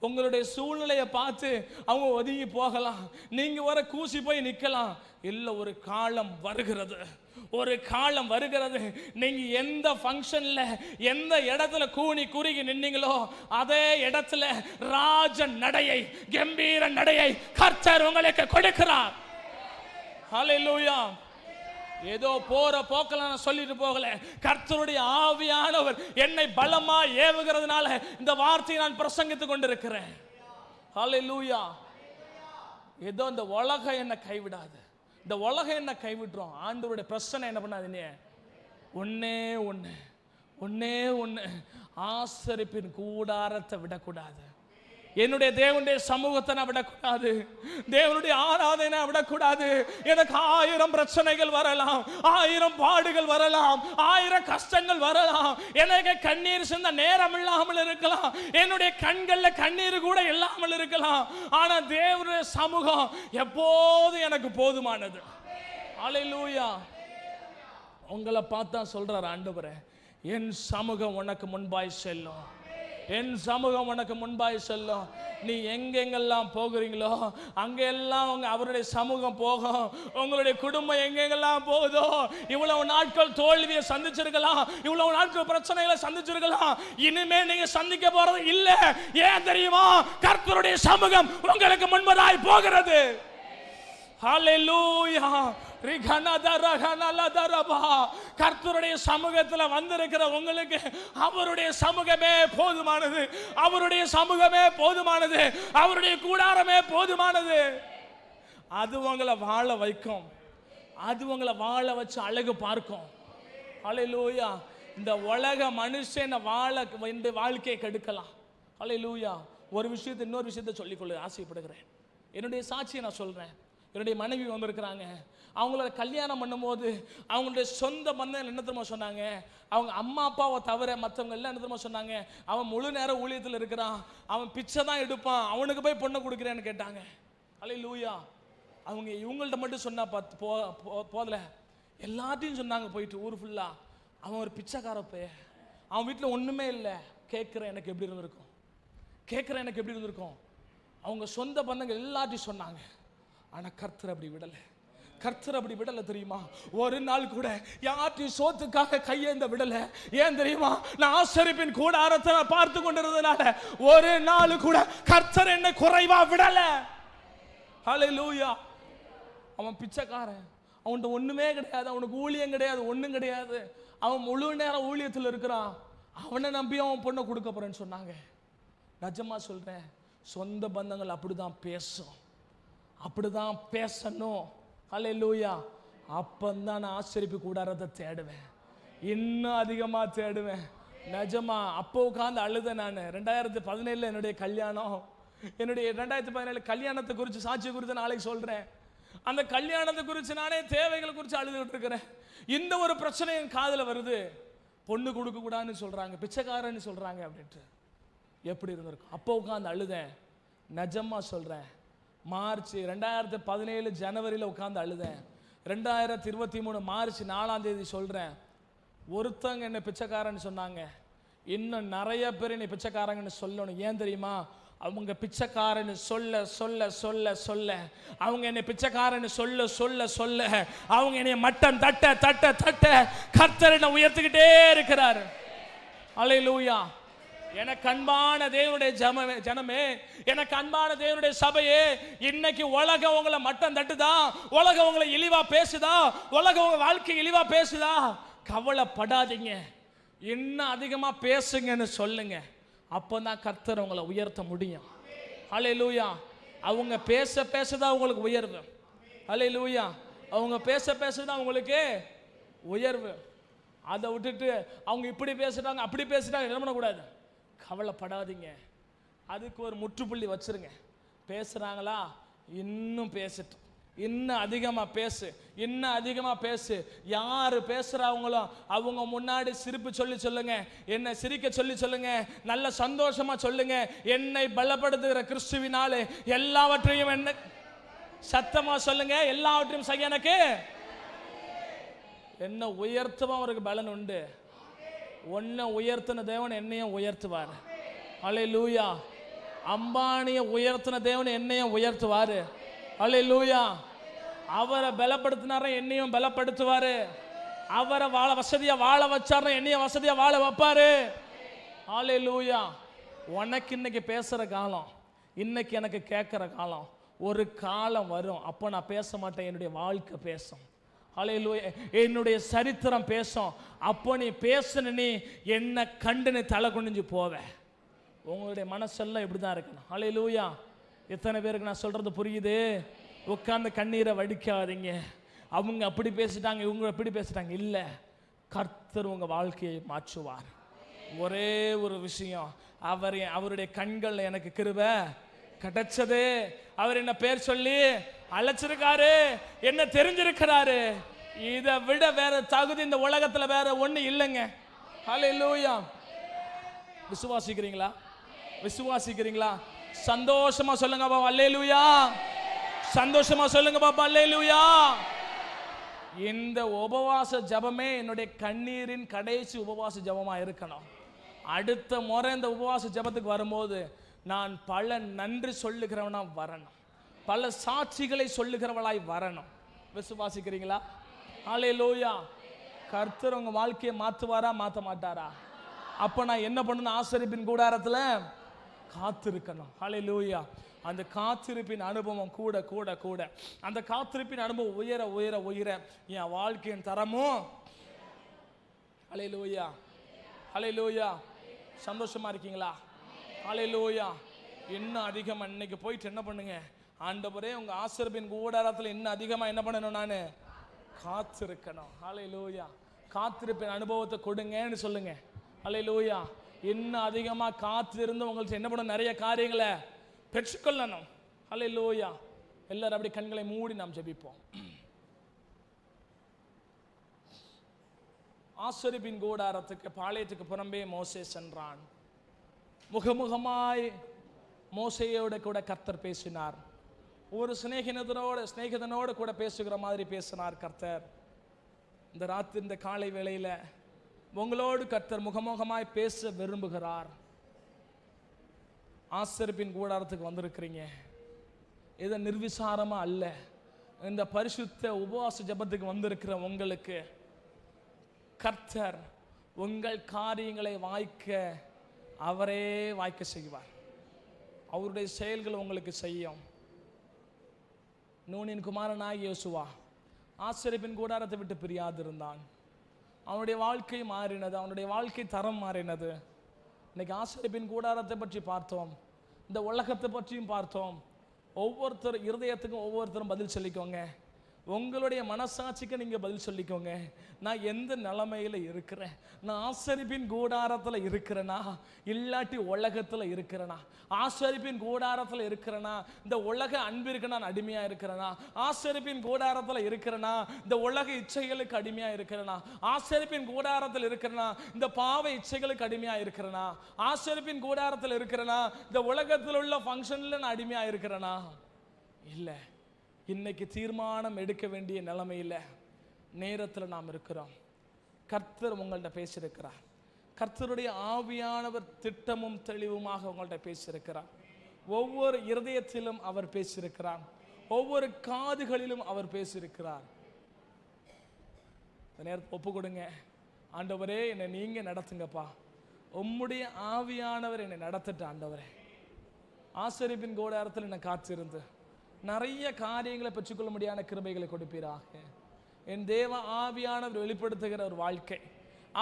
A: உங்களுடைய சூழ்நிலையை பார்த்து அவங்க ஒதுங்கி போகலாம், நீங்க வர கூசி போய் நிற்கலாம். இல்லை, ஒரு காலம் வருகிறது, ஒரு காலம் வருகிறது. நீங்க எந்த ஃபங்க்ஷன்ல எந்த இடத்துல கூனி குறுகி நின்னீங்களோ அதே இடத்துல ராஜ நடையை, கம்பீர நடையை கர்த்தர் உங்களுக்கு கொடுக்கிறார். ஹல்லேலூயா. ஏதோ போற போக்கல நான் சொல்லிட்டு போகல. கர்த்தருடைய ஆவியானவர் என்னை பலமா ஏவுகிறதுனால இந்த வார்த்தையை நான் பிரசங்கித்துக் கொண்டிருக்கிறேன். ஹல்லேலூயா. ஏதோ இந்த உலகம் என்ன கைவிடாது, இந்த உலகம் என்ன கைவிட்டுரும். ஆண்டவருடைய பிரச்சனை என்ன பண்ணாதீங்க, ஒன்னே ஒன்று, ஆசரிப்பின் கூடாரத்தை விடக்கூடாது. என்னுடைய தேவனுடைய சமூகத்தை நான் விடக்கூடாது, தேவனுடைய ஆராதனை விடக்கூடாது. எனக்கு 1000 பிரச்சனைகள் வரலாம், 1000 பாடுகள் வரலாம், 1000 கஷ்டங்கள் வரலாம், எனக்கு கண்ணீர் சிந்த நேரம் இல்லாமல் இருக்கலாம், என்னுடைய கண்கள்ல கண்ணீர் கூட இல்லாமல் இருக்கலாம். ஆனா தேவனுடைய சமூகம் எப்போது எனக்கு போதுமானது. ஹல்லேலூயா. உங்களை பார்த்தா சொல்றார் ஆண்டவரே, என் சமூகம் உனக்கு முன்பாய் செல்லும், என் சமூகம் உனக்கு முன்பாய் செல்லும். நீ எங்கெங்கெல்லாம் போகிறீங்களோ அங்கெல்லாம் அவருடைய சமூகம் போகும். உங்களுடைய குடும்பம் எங்கெங்கெல்லாம் போகுதோ, இவ்வளவு நாட்கள் தோல்வியை சந்திச்சிருக்கலாம், இவ்வளவு நாட்கள் பிரச்சனைகளை சந்திச்சிருக்கலாம், இனிமே நீங்க சந்திக்க போறது இல்ல. ஏன் தெரியுமா? கர்த்தருடைய சமூகம் உங்களுக்கு முன்பதாய் போகிறது. ஹல்லேலூயா. கர்த்தருடைய சமூகத்தில் வந்திருக்கிற உங்களுக்கு அவருடைய சமூகமே போதுமானது, அவருடைய சமூகமே போதுமானது, அவருடைய கூடாரமே போதுமானது. அது உங்களை வாழ வைக்கும், அது உங்களை வாழ வச்சு அழகு பார்க்கும். ஹல்லேலூயா. இந்த உலக மனுஷன் வாழ இந்த வாழ்க்கையை கெடுக்கலாம். ஹல்லேலூயா. ஒரு விஷயத்தை இன்னொரு விஷயத்தை சொல்லிக்கொள்ள ஆசைப்படுகிறேன். என்னுடைய சாட்சியை நான் சொல்றேன். என்னுடைய மனைவி வந்திருக்கிறாங்க. அவங்கள கல்யாணம் பண்ணும்போது அவங்களுடைய சொந்த பந்தம் என்ன தெரியுமா சொன்னாங்க, அவங்க அம்மா அப்பாவை தவிர மற்றவங்க எல்லாம் என்ன தெரியுமா சொன்னாங்க, அவன் முழு நேரம் ஊழியத்தில் இருக்கிறான், அவன் பிச்சை தான் எடுப்பான், அவனுக்கு போய் பொண்ணை கொடுக்குறேன்னு கேட்டாங்க. ஹல்லேலூயா. அவங்க இவங்கள்ட்ட மட்டும் சொன்னா போதல, எல்லாத்தையும் சொன்னாங்க. போயிட்டு ஊர் ஃபுல்லா அவன் ஒரு பிச்சைக்கார பைய, அவன் வீட்டில் ஒன்றுமே இல்லை. கேட்குறேன் எனக்கு எப்படி இருந்திருக்கும், கேட்குறேன் எனக்கு எப்படி இருந்திருக்கும். அவங்க சொந்த பந்தங்கள் எல்லாத்தையும் சொன்னாங்க. ஆனால் கர்த்தர் அப்படி விடலை, கர்த்தர் அப்படி விடலை தெரியுமா? ஒரு நாள் கூட யார்ட்டையும் சோத்துக்காக கையேந்த விடலை. ஏன் தெரியுமா? நான் ஆசரிப்பின் கூடாரத்தை பார்த்து கொண்டிருந்ததுனால ஒரு நாள் கூட கர்த்தர் என்ன குறைவா விடலை. ஹல்லேலூயா. அவன் பிச்சைக்காரன், அவன்கிட்ட ஒண்ணுமே கிடையாது, அவனுக்கு ஊழியம் கிடையாது, ஒன்றும் கிடையாது, அவன் முழு நேரம் ஊழியத்தில் இருக்கிறான். அவனை நம்பி அவன் பொண்ணை கொடுக்க போறேன்னு சொன்னாங்க. நிஜமா சொல்றேன், சொந்த பந்தங்கள் அப்படிதான் பேசும், அப்படிதான் பேசணும். ஹல்லேலூயா. அப்பந்தான் நான் ஆசரிப்பு கூடாரத்தை தேடுவேன், இன்னும் அதிகமாக தேடுவேன். நிஜமா அப்போ உட்காந்து அழுத நான். 2017 என்னுடைய கல்யாணம், என்னுடைய 2017 கல்யாணத்தை குறித்து சாட்சி குறித்து நாளைக்கு சொல்றேன். அந்த கல்யாணத்தை குறித்து நானே தேவைகளை குறித்து அழுதுகிட்டு இருக்கிறேன். இந்த ஒரு பிரச்சனை என் காதில் வருது, பொண்ணு கொடுக்க கூடாதுன்னு சொல்றாங்க, பிச்சைக்காரன்னு சொல்றாங்க அப்படின்ட்டு. எப்படி இருந்திருக்கும்? அப்போ உட்காந்து அழுதேன். நிஜமா சொல்றேன், மார்ச் 2017 ஜனவரியில் உட்காந்து அழுதேன். 2023 மார்ச் 4ஆம் தேதி சொல்றேன், ஒருத்தங்க என்னை பிச்சைக்காரன்னு சொன்னாங்க, இன்னும் நிறைய பேர் என்னை பிச்சைக்காரங்கன்னு சொல்லணும். ஏன் தெரியுமா? அவங்க பிச்சைக்காரன்னு சொல்ல சொல்ல சொல்ல சொல்ல, அவங்க என்னை பிச்சைக்காரன்னு சொல்ல சொல்ல சொல்ல, அவங்க என்னை மட்டம் தட்ட தட்ட தட்ட கர்த்தர் என்னை உயர்த்திக்கிட்டே இருக்கிறார். ஹல்லேலூயா. எனக்கு அன்பான தேவனுடைய ஜனமே, எனக்கு அன்பான தேவனுடைய சபையே, இன்னைக்கு உலகம் உங்களை மட்டம் தட்டுதா, உலகம் உங்களை இழிவா பேசுதா, உலகம் உங்க வாழ்க்கை இழிவா பேசுதா, கவலைப்படாதீங்க, இன்னும் அதிகமா பேசுங்கன்னு சொல்லுங்க. அப்பதான் கர்த்தர் உங்களை உயர்த்த முடியும். ஹல்லேலூயா. அவங்க பேச பேசதான் உங்களுக்கு உயர்வு. அல்லேலூயா. அவங்க பேச பேசதான் உங்களுக்கு உயர்வு. அதை விட்டுட்டு அவங்க இப்படி பேசுகிறாங்க அப்படி பேசுகிறாங்க என்ன பண்ணக்கூடாது, கவலைப்படாதீங்க. அதுக்கு ஒரு முற்றுப்புள்ளி வச்சிருங்க. பேசுகிறாங்களா, இன்னும் பேசட்டும், இன்னும் அதிகமாக பேசு, இன்னும் அதிகமாக பேசு. யார் பேசுகிறாங்களோ அவங்க முன்னாடி சிரிப்பு சொல்லி சொல்லுங்க, என்னை சிரிக்க சொல்லி சொல்லுங்க, நல்ல சந்தோஷமா சொல்லுங்க. என்னை பலப்படுத்துகிற கிறிஸ்துவினாலே எல்லாவற்றையும் என்ன சத்தமா சொல்லுங்க, எல்லாவற்றையும் செய்ய எனக்கு என்ன உயர்த்தவும் அவருக்கு பலன் உண்டு. ஒன்ன உயர்த்தின தேவன் என்னையும் உயர்த்துவார். அல்லேலூயா. அம்பானியை உயர்த்தின தேவன் என்னையும் உயர்த்துவாரு. அல்லேலூயா. அவரை பலப்படுத்தினார என்னையும் பலப்படுத்துவாரு. அவரை வசதியா வாழ வச்சார என்னையும் வசதியா வாழ வைப்பாரு. அல்லேலூயா. உனக்கு இன்னைக்கு பேசுற காலம், இன்னைக்கு எனக்கு கேட்கிற காலம். ஒரு காலம் வரும், அப்போ நான் பேச மாட்டேன், என்னுடைய வாழ்க்கை பேசும். அல்லேலூயா. என்னுடைய சரித்திரம் பேசும். அப்போ நீ பேசுன, நீ என்ன கண்டு நீ தலை குனிஞ்சு போவ. உங்களுடைய மனசெல்லாம் இப்படி தான் இருக்கணும். அல்லேலூயா. எத்தனை பேருக்கு நான் சொல்றது புரியுது? உட்கார்ந்து கண்ணீரை வடிக்காதீங்க. அவங்க அப்படி பேசிட்டாங்க, இவங்க அப்படி பேசிட்டாங்க. இல்லை, கர்த்தர் உங்க வாழ்க்கையை மாற்றுவார். ஒரே ஒரு விஷயம், அவருடைய கண்கள் எனக்கு கிருபை கிடைச்சது. அவர் என்ன பேர் சொல்லி அழைச்சிருக்காரு, என்ன தெரிஞ்சிருக்கிறாரு. இதை விட வேற தகுதி இந்த உலகத்துல வேற ஒண்ணு இல்லைங்க. ஹல்லேலூயா. விசுவாசிக்கிறீங்களா? விசுவாசிக்கிறீங்களா? சந்தோஷமா சொல்லுங்க பாப்பா அல்லேலூயா. சந்தோஷமா சொல்லுங்க பாப்பா அல்லேலூயா. இந்த உபவாச ஜபமே என்னுடைய கண்ணீரின் கடைசி உபவாச ஜபமா இருக்கணும். அடுத்த முறை இந்த உபவாச ஜபத்துக்கு வரும்போது நான் பல நன்றி சொல்லுகிறவனா வரணும், பல சாட்சிகளை சொல்லுகிறவளாய் வரணும். விசுவாசிக்கிறீங்களா? அல்லேலூயா. கர்த்தர் உங்க வாழ்க்கையை மாத்துவாரா மாத்த மாட்டாரா? அப்ப நான் என்ன பண்ணணும்? ஆசரிப்பின் கூடாரத்துல காத்திருக்கணும். அல்லேலூயா. அந்த காத்திருப்பின் அனுபவம் கூட கூட கூட அந்த காத்திருப்பின் அனுபவம் உயர உயர உயர என் வாழ்க்கையின் தரமும். அல்லேலூயா. அல்லேலூயா. சந்தோஷமா இருக்கீங்களா? அல்லேலூயா. இன்னும் அதிகமா இன்னைக்கு போயிட்டு என்ன பண்ணுங்க, ஆண்டவரே உங்க ஆசரிப்பின் கூடாரத்துல இன்னும் அதிகமா என்ன பண்ணணும், நான் காத்திருக்கணும். அல்லேலூயா. காத்திருப்பின் அனுபவத்தை கொடுங்கன்னு சொல்லுங்க. அல்லேலூயா. இன்னும் அதிகமா காத்திருந்து உங்களுக்கு என்ன பண்ணணும், நிறைய காரியங்களை பெற்றுக்கொள்ளணும். அல்லேலூயா. எல்லாரும் அப்படி கண்களை மூடி நாம் ஜெபிப்போம். ஆசரிப்பின் கூடாரத்துக்கு பாளையத்துக்கு புறம்பே மோசே சென்றான். முகமுகமாய் மோசேயோட கூட கர்த்தர் பேசினார். ஒரு சிநேகிதனோடு கூட பேசுகிற மாதிரி பேசினார் கர்த்தர். இந்த ராத்திரி இந்த காலை வேளையில உங்களோடு கர்த்தர் முகமுகமாய் பேச விரும்புகிறார். ஆசரிப்பின் கூடாரத்துக்கு வந்திருக்கிறீங்க, இதை நிர்விசாரமா அல்ல, இந்த பரிசுத்த உபவாச ஜபத்துக்கு வந்திருக்கிற உங்களுக்கு கர்த்தர் உங்கள் காரியங்களை அவரே வாய்க்க செய்வார். அவருடைய செயல்கள் உங்களுக்கு செய்யும். நூனின் குமாரனாகிய யோசுவா ஆசரிப்பின் கூடாரத்தை விட்டு பிரியாதிருந்தான். அவனுடைய வாழ்க்கை மாறினது, அவனுடைய வாழ்க்கை தரம் மாறினது. இன்னைக்கு ஆசரிப்பின் கூடாரத்தை பற்றி பார்த்தோம், இந்த உலகத்தை பற்றியும் பார்த்தோம். ஒவ்வொருத்தர் இருதயத்துக்கும் ஒவ்வொருத்தரும் பதில் சொல்லிக்கோங்க. உங்களுடைய மனசாட்சிக்கு நீங்க பதில் சொல்லிக்கோங்க. நான் எந்த நிலைமையில இருக்கிறேன்? நான் ஆசரிப்பின் கூடாரத்துல இருக்கிறேனா, இல்லாட்டி உலகத்துல இருக்கிறேனா? ஆசரிப்பின் கூடாரத்துல இருக்கிறேனா, இந்த உலக அன்பிற்கு நான் அடிமையா இருக்கிறேனா? ஆசரிப்பின் கூடாரத்துல இருக்கிறேனா, இந்த உலக இச்சைகளுக்கு அடிமையா இருக்கிறேனா? ஆசரிப்பின் கூடாரத்தில் இருக்கிறேனா, இந்த பாவ இச்சைகளுக்கு அடிமையா இருக்கிறேனா? ஆசரிப்பின் கூடாரத்தில் இருக்கிறேனா, இந்த உலகத்தில் உள்ள ஃபங்க்ஷன்ல நான் அடிமையா இருக்கிறேனா? இல்லை. இன்னைக்கு தீர்மானம் எடுக்க வேண்டிய நிலைமையில் நேரத்தில் நாம் இருக்கிறோம். கர்த்தர் உங்கள்கிட்ட பேசியிருக்கிறார். கர்த்தருடைய ஆவியானவர் திட்டமும் தெளிவுமாக உங்கள்கிட்ட பேசியிருக்கிறார். ஒவ்வொரு இருதயத்திலும் அவர் பேசியிருக்கிறார். ஒவ்வொரு காதுகளிலும் அவர் பேசியிருக்கிறார். நேரத்தை ஒப்பு கொடுங்க. ஆண்டவரே, என்னை நீங்க நடத்துங்கப்பா. உம்முடைய ஆவியானவர் என்னை நடத்திட்ட ஆண்டவரே. ஆசரிப்பின் கூடாரத்தில் என்னை காத்திருந்து நிறைய காரியங்களை பெற்றுக்கொள்ள முடியாத கிருபைகளை கொடுப்பீராக. என் தேவ ஆவியானவர் வெளிப்படுத்துகிற ஒரு வாழ்க்கை,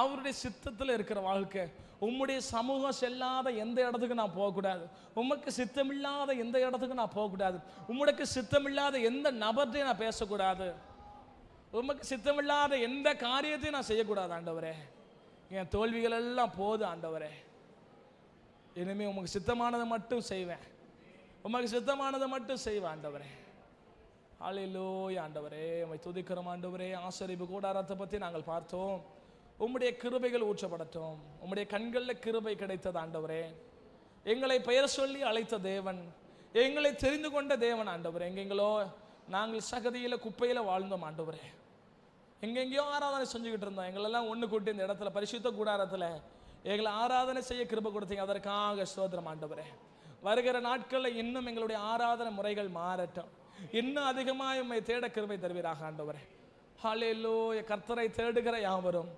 A: அவருடைய சித்தத்தில் இருக்கிற வாழ்க்கை, உம்முடைய சமூகம் செல்லாத எந்த இடத்துக்கு நான் போகக்கூடாது. உமக்கு சித்தமில்லாத எந்த இடத்துக்கு நான் போகக்கூடாது. உம்முடைய சித்தமில்லாத எந்த நபர்த்தையும் நான் பேசக்கூடாது. உமக்கு சித்தமில்லாத எந்த காரியத்தையும் நான் செய்யக்கூடாது ஆண்டவரே. என் தோல்விகள் எல்லாம் போது ஆண்டவரே. இனிமே உமக்கு சித்தமானதை மட்டும் செய்வேன். உமக்கு சித்தமானதை மட்டும் செய்வேன் ஆண்டவரே. ஹல்லேலூயா ஆண்டவரே, உம்மை துதிக்கிறோம் ஆண்டவரே. ஆசரிப்பு கூடாரத்தை பற்றி நாங்கள் பார்த்தோம். உம்முடைய கிருபைகள் ஊற்றப்படட்டும். உம்முடைய கண்களில் கிருபை கிடைத்தது ஆண்டவரே. எங்களை பெயர் சொல்லி அழைத்த தேவன், எங்களை தெரிந்து கொண்ட தேவன் ஆண்டவரே. எங்கெங்களோ நாங்கள் சகதியில் குப்பையில் வாழ்ந்தோம் ஆண்டவரே. எங்கெங்கேயோ ஆராதனை செஞ்சுக்கிட்டு இருந்தோம். எங்களெல்லாம் ஒன்று கூட்டி இந்த இடத்துல பரிசுத்த கூடாரத்தில் எங்களை ஆராதனை செய்ய கிருபை கொடுத்தீங்க. அதற்காக ஸ்தோத்திரம் ஆண்டவரே. வருகிற நாட்களில் இன்னும் எங்களுடைய ஆராதனை முறைகள் மாறட்டும். இன்னும் அதிகமாக உம்மை தேட கிருபை தருவீராக ஆண்டவரே. ஹல்லேலூயா. கர்த்தரை தேடுகிற யாவரும்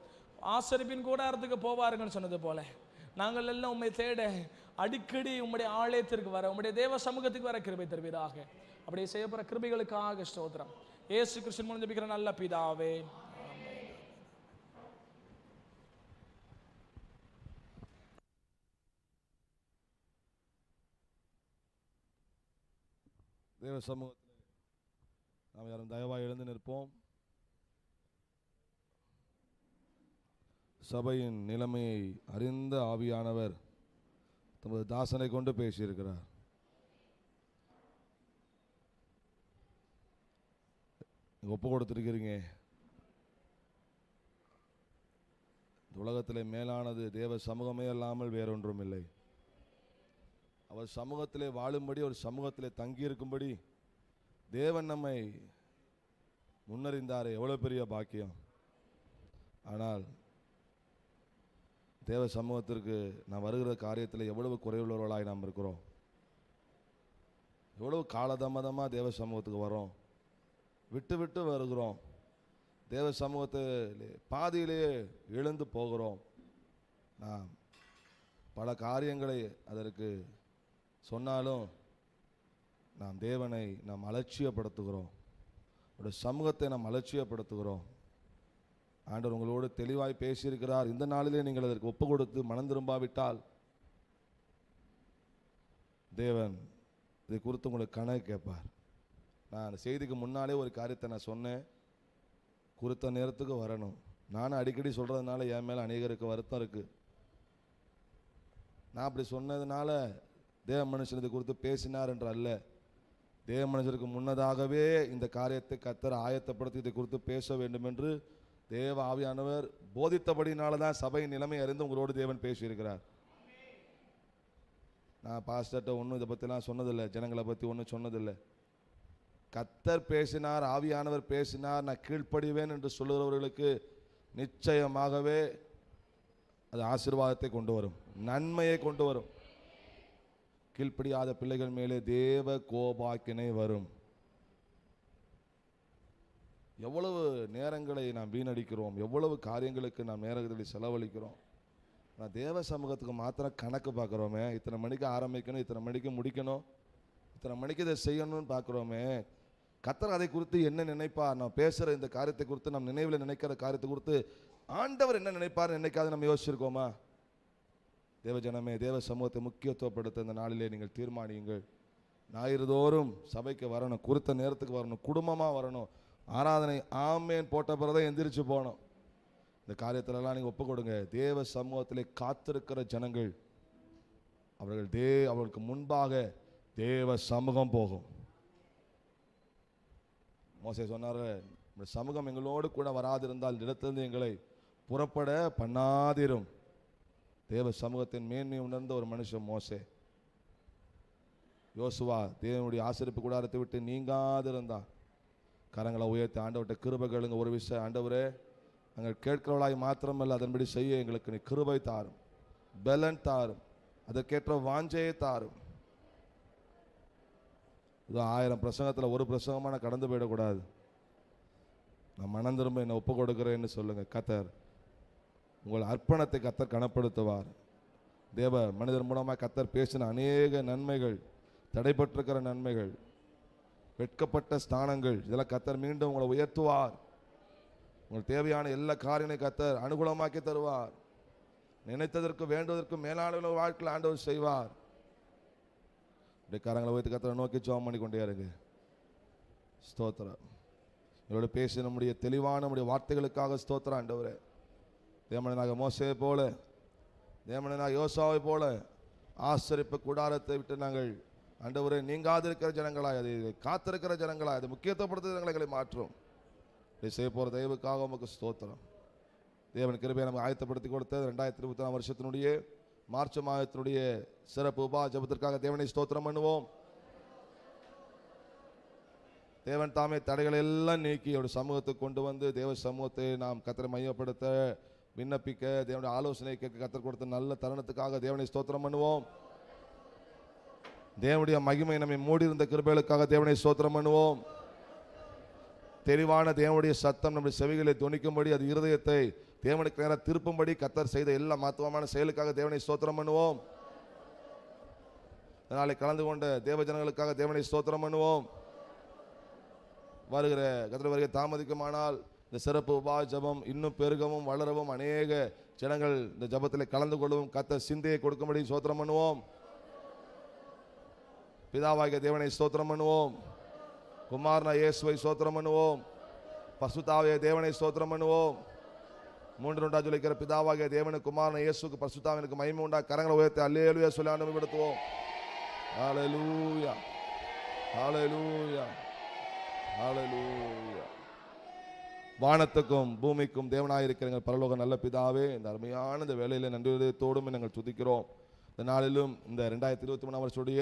A: ஆசரிப்பின் கூடாரத்துக்கு போவாருங்கன்னு சொன்னது போல நாங்கள் எல்லாம் உம்மை தேட அடிக்கடி உம்முடைய ஆலயத்திற்கு வர, உம்முடைய தேவ சமூகத்துக்கு வர கிருபை தருவீராக. அப்படியே செய்யப்படுற கிருபைகளுக்காக ஸ்தோத்திரம். இயேசு கிறிஸ்துவின் மூலம் ஜெபிக்கிற நல்ல பிதாவே.
B: தேவ சமூகத்தில் நாம் யாரும் தயவாக எழுந்து நிற்போம். சபையின் நிலைமையை அறிந்த ஆவியானவர் தமது தாசனை கொண்டு பேசியிருக்கிறார். ஒப்பு கொடுத்திருக்கிறீங்க. இந்த உலகத்திலே மேலானது தேவ சமூகமே அல்லாமல் வேறொன்றும் இல்லை. அவர் சமூகத்திலே வாழும்படி, ஒரு சமூகத்திலே தங்கியிருக்கும்படி தேவன் நம்மை முன்னறிந்தாரே, எவ்வளோ பெரிய பாக்கியம். ஆனால் தேவ சமூகத்திற்கு நாம் வருகிற காரியத்தில் எவ்வளவு குறைவுள்ளவர்களாய் நாம் இருக்கிறோம். எவ்வளவு காலதாமதமாக தேவ சமூகத்துக்கு வரோம், விட்டு விட்டு வருகிறோம். தேவ சமூகத்தில் பாதியிலேயே எழுந்து போகிறோம். நாம் பல காரியங்களை அதற்கு சொன்னாலும் நாம் தேவனை நாம் அலட்சியப்படுத்துகிறோம். அவருடைய சமூகத்தை நாம் அலட்சியப்படுத்துகிறோம். ஆண்டவர் உங்களோடு தெளிவாய் பேசியிருக்கிறார். இந்த நாளிலே நீங்கள் அதற்கு ஒப்பு கொடுத்து மனம் திரும்பாவிட்டால் தேவன் இதை குறித்து உங்களுக்கு கணக்கு கேட்பார். நான் செய்திக்கு முன்னாலே ஒரு காரியத்தை நான் சொன்னேன், குறித்த நேரத்துக்கு வரணும். நானும் அடிக்கடி சொல்கிறதுனால என் மேலே அநேகருக்கு வருத்தம் இருக்குது. நான் அப்படி சொன்னதுனால தேவ மனுஷன் இதை குறித்து பேசினார் என்று அல்ல. தேவ மனுஷருக்கு முன்னதாகவே இந்த காரியத்தை கர்த்தர் ஆயத்தப்படுத்தி இதை குறித்து பேச வேண்டும் என்று தேவ ஆவியானவர் போதித்தபடினால தான் சபையின் நிலைமை அறிந்து உங்களோடு தேவன் பேசியிருக்கிறார். நான் பாஸ்டர்கிட்ட ஒன்றும் இதை பற்றிலாம் சொன்னதில்லை, ஜனங்களை பற்றி ஒன்றும் சொன்னதில்லை. கர்த்தர் பேசினார், ஆவியானவர் பேசினார், நான் கீழ்ப்படிவேன் என்று சொல்லுகிறவர்களுக்கு நிச்சயமாகவே அது ஆசீர்வாதத்தை கொண்டு வரும், நன்மையை கொண்டு வரும். கீழ்ப்படியாத பிள்ளைகள் மேலே தேவ கோபாக்கினை வரும். எவ்வளவு நேரங்களை நாம் வீணடிக்கிறோம், எவ்வளவு காரியங்களுக்கு நாம் நேரங்களை செலவழிக்கிறோம். நான் தேவ சமூகத்துக்கு மாத்திரம் கணக்கு பார்க்குறோமே, இத்தனை மணிக்கு ஆரம்பிக்கணும், இத்தனை மணிக்கு முடிக்கணும், இத்தனை மணிக்கு இதை செய்யணும்னு பார்க்குறோமே. கர்த்தர் அதை குறித்து என்ன நினைப்பார்? நான் பேசுகிற இந்த காரியத்தை குறித்து, நம் நினைவில் நினைக்கிற காரியத்தை குறித்து ஆண்டவர் என்ன நினைப்பார் என்னைக்காவது நம்ம யோசிச்சிருக்கோமா? தேவ ஜனமே, தேவ சமூகத்தை முக்கியத்துவப்படுத்த இந்த நாளிலே நீங்கள் தீர்மானியுங்கள். ஞாயிறு தோறும் சபைக்கு வரணும், குறித்த நேரத்துக்கு வரணும், குடும்பமாக வரணும். ஆராதனை ஆமேன் போட்ட பிறதான் எந்திரிச்சு போகணும். இந்த காரியத்திலெல்லாம் நீங்கள் ஒப்பு கொடுங்க. தேவ சமூகத்திலே காத்திருக்கிற ஜனங்கள் அவர்களுக்கு முன்பாக தேவ சமூகம் போகும். மோசே சொன்னார், இந்த சமூகம் எங்களோடு கூட வராதிருந்தால் இடத்திலிருந்து எங்களை புறப்பட பண்ணாதிரும். தேவ சமூகத்தின் மேன்மை உணர்ந்த ஒரு மனுஷன் மோசே. யோசுவா தேவனுடைய ஆசரிப்பு கூடாரத்தை விட்டு நீங்காதிருந்தான். கரங்களை உயர்த்தி ஆண்டவர்கிட்ட கிருபை கேளுங்க. ஒரு விஷயம், ஆண்டவரே, நாங்கள் கேட்கிறவளாய் மாத்திரமல்ல, அதன்படி செய்ய எங்களுக்கு நீ கிருபை தாரும், பலன் தாரும், அதற்கேற்ற வாஞ்சையை தாரும். இது 1000 பிரசங்கத்தில் ஒரு பிரசங்கமாக நான் கடந்து போயிடக்கூடாது. நான் மனம் திரும்ப என்னை ஒப்பு கொடுக்குறேன்னு சொல்லுங்க. கர்த்தர் உங்கள் அர்ப்பணத்தை கர்த்தர் கனப்படுத்துவார். தேவ மனிதர் மூலமாக கர்த்தர் பேசின அநேக நன்மைகள், தடைப்பட்டிருக்கிற நன்மைகள், வெட்கப்பட்ட ஸ்தானங்கள், இதெல்லாம் கர்த்தர் மீண்டும் உங்களை உயர்த்துவார். உங்களுக்கு தேவையான எல்லா காரியங்களையும் கர்த்தர் அனுகூலமாக்கி தருவார். நினைத்ததற்கு வேண்டுவதற்கு மேலான வாழ்க்கையில் ஆண்டவர் செய்வார். கரங்களை வைத்து கர்த்தரை நோக்கி ஜெபம் பண்ணி கொண்டே இருங்க. ஸ்தோத்திரம். என்னோட பேசி நம்முடைய தெளிவான நம்முடைய வார்த்தைகளுக்காக ஸ்தோத்திரம் ஆண்டவரே. தேவனாக மோசேயை போல, தேவனாக யோசாவை போல ஆசரிப்பு கூடாரத்தை விட்டு நாங்கள் ஆண்டவரே நீங்காதிருக்கிற ஜனங்களாய், அதை காத்திருக்கிற ஜனங்களாய், அதை முக்கியத்துவப்படுத்துகிற ஜனங்களை மாற்றும். இதை செய்ய போகிற தெய்வுக்காக உமக்கு ஸ்தோத்திரம். தேவன் கிருபையை நமக்கு ஆயத்தப்படுத்தி கொடுத்த 2024 வருஷத்தினுடைய மார்ச் மாதத்தினுடைய சிறப்பு உபா ஜபத்திற்காக தேவனை ஸ்தோத்திரம் பண்ணுவோம். தேவன் தாமே தடைகளை எல்லாம் நீக்கி அவருடைய சமூகத்துக்கு கொண்டு வந்து தேவ சமூகத்தை நாம் கர்த்தரை மையப்படுத்த விண்ணப்பிக்க தேவனுடைய ஆலோசனை கேட்க கர்த்தர் கொடுத்த நல்ல தருணத்துக்காக தேவனை ஸ்தோத்திரம் பண்ணுவோம். தேவனுடைய மகிமை நம்மை மூடி இருந்த கிருபைகளுக்காக தேவனை ஸ்தோத்திரம் பண்ணுவோம். தெளிவான தேவனுடைய சத்தம் நம்முடைய செவிகளை துணிக்கும்படி, அது இருதயத்தை தேவனுக்கு நேரம் திருப்பும்படி கர்த்தர் செய்த எல்லா மகத்துவமான செயலுக்காக தேவனை ஸ்தோத்திரம் பண்ணுவோம். அதனாலே கலந்து கொண்ட தேவ ஜனங்களுக்காக தேவனை ஸ்தோத்திரம் பண்ணுவோம். வருகிற கர்த்தர் வருகை தாமதிக்குமானால் இந்த சிறப்பு உபா ஜபம் இன்னும் பெருகவும் வளரவும் அநேக ஜனங்கள் இந்த ஜபத்தில் கலந்து கொள்ளவும் கர்த்தர் சிந்தையை கொடுக்கும்படி ஸ்தோத்திரம் பண்ணுவோம். பிதாவாகிய தேவனை ஸ்தோத்திரம் பண்ணுவோம். குமாரனா இயேசுவை ஸ்தோத்திரம் பண்ணுவோம். பரிசுத்தாவிய தேவனை ஸ்தோத்திரம் பண்ணுவோம். 3 சொல்லிக்கிற பிதாவாகிய தேவனுக்கு குமாரனா இயேசுக்கு பரிசுத்தாவினுக்கு மகிமை உண்டா. கரங்களை உயர்த்தி அல்லேலூயா சொல்லி ஆண்டவரைப்படுத்துவோம். ஹல்லேலூயா, ஹல்லேலூயா, ஹல்லேலூயா. வானத்துக்கும் பூமிக்கும் தேவனாயிருக்கிற எங்கள் பரலோக நல்ல பிதாவே, இந்த அருமையான இந்த வேளையில நன்றி இதயத்தோடும் நாங்கள் துதிக்கிறோம். இந்த நாளிலும் இந்த 2023 வருஷத்துடைய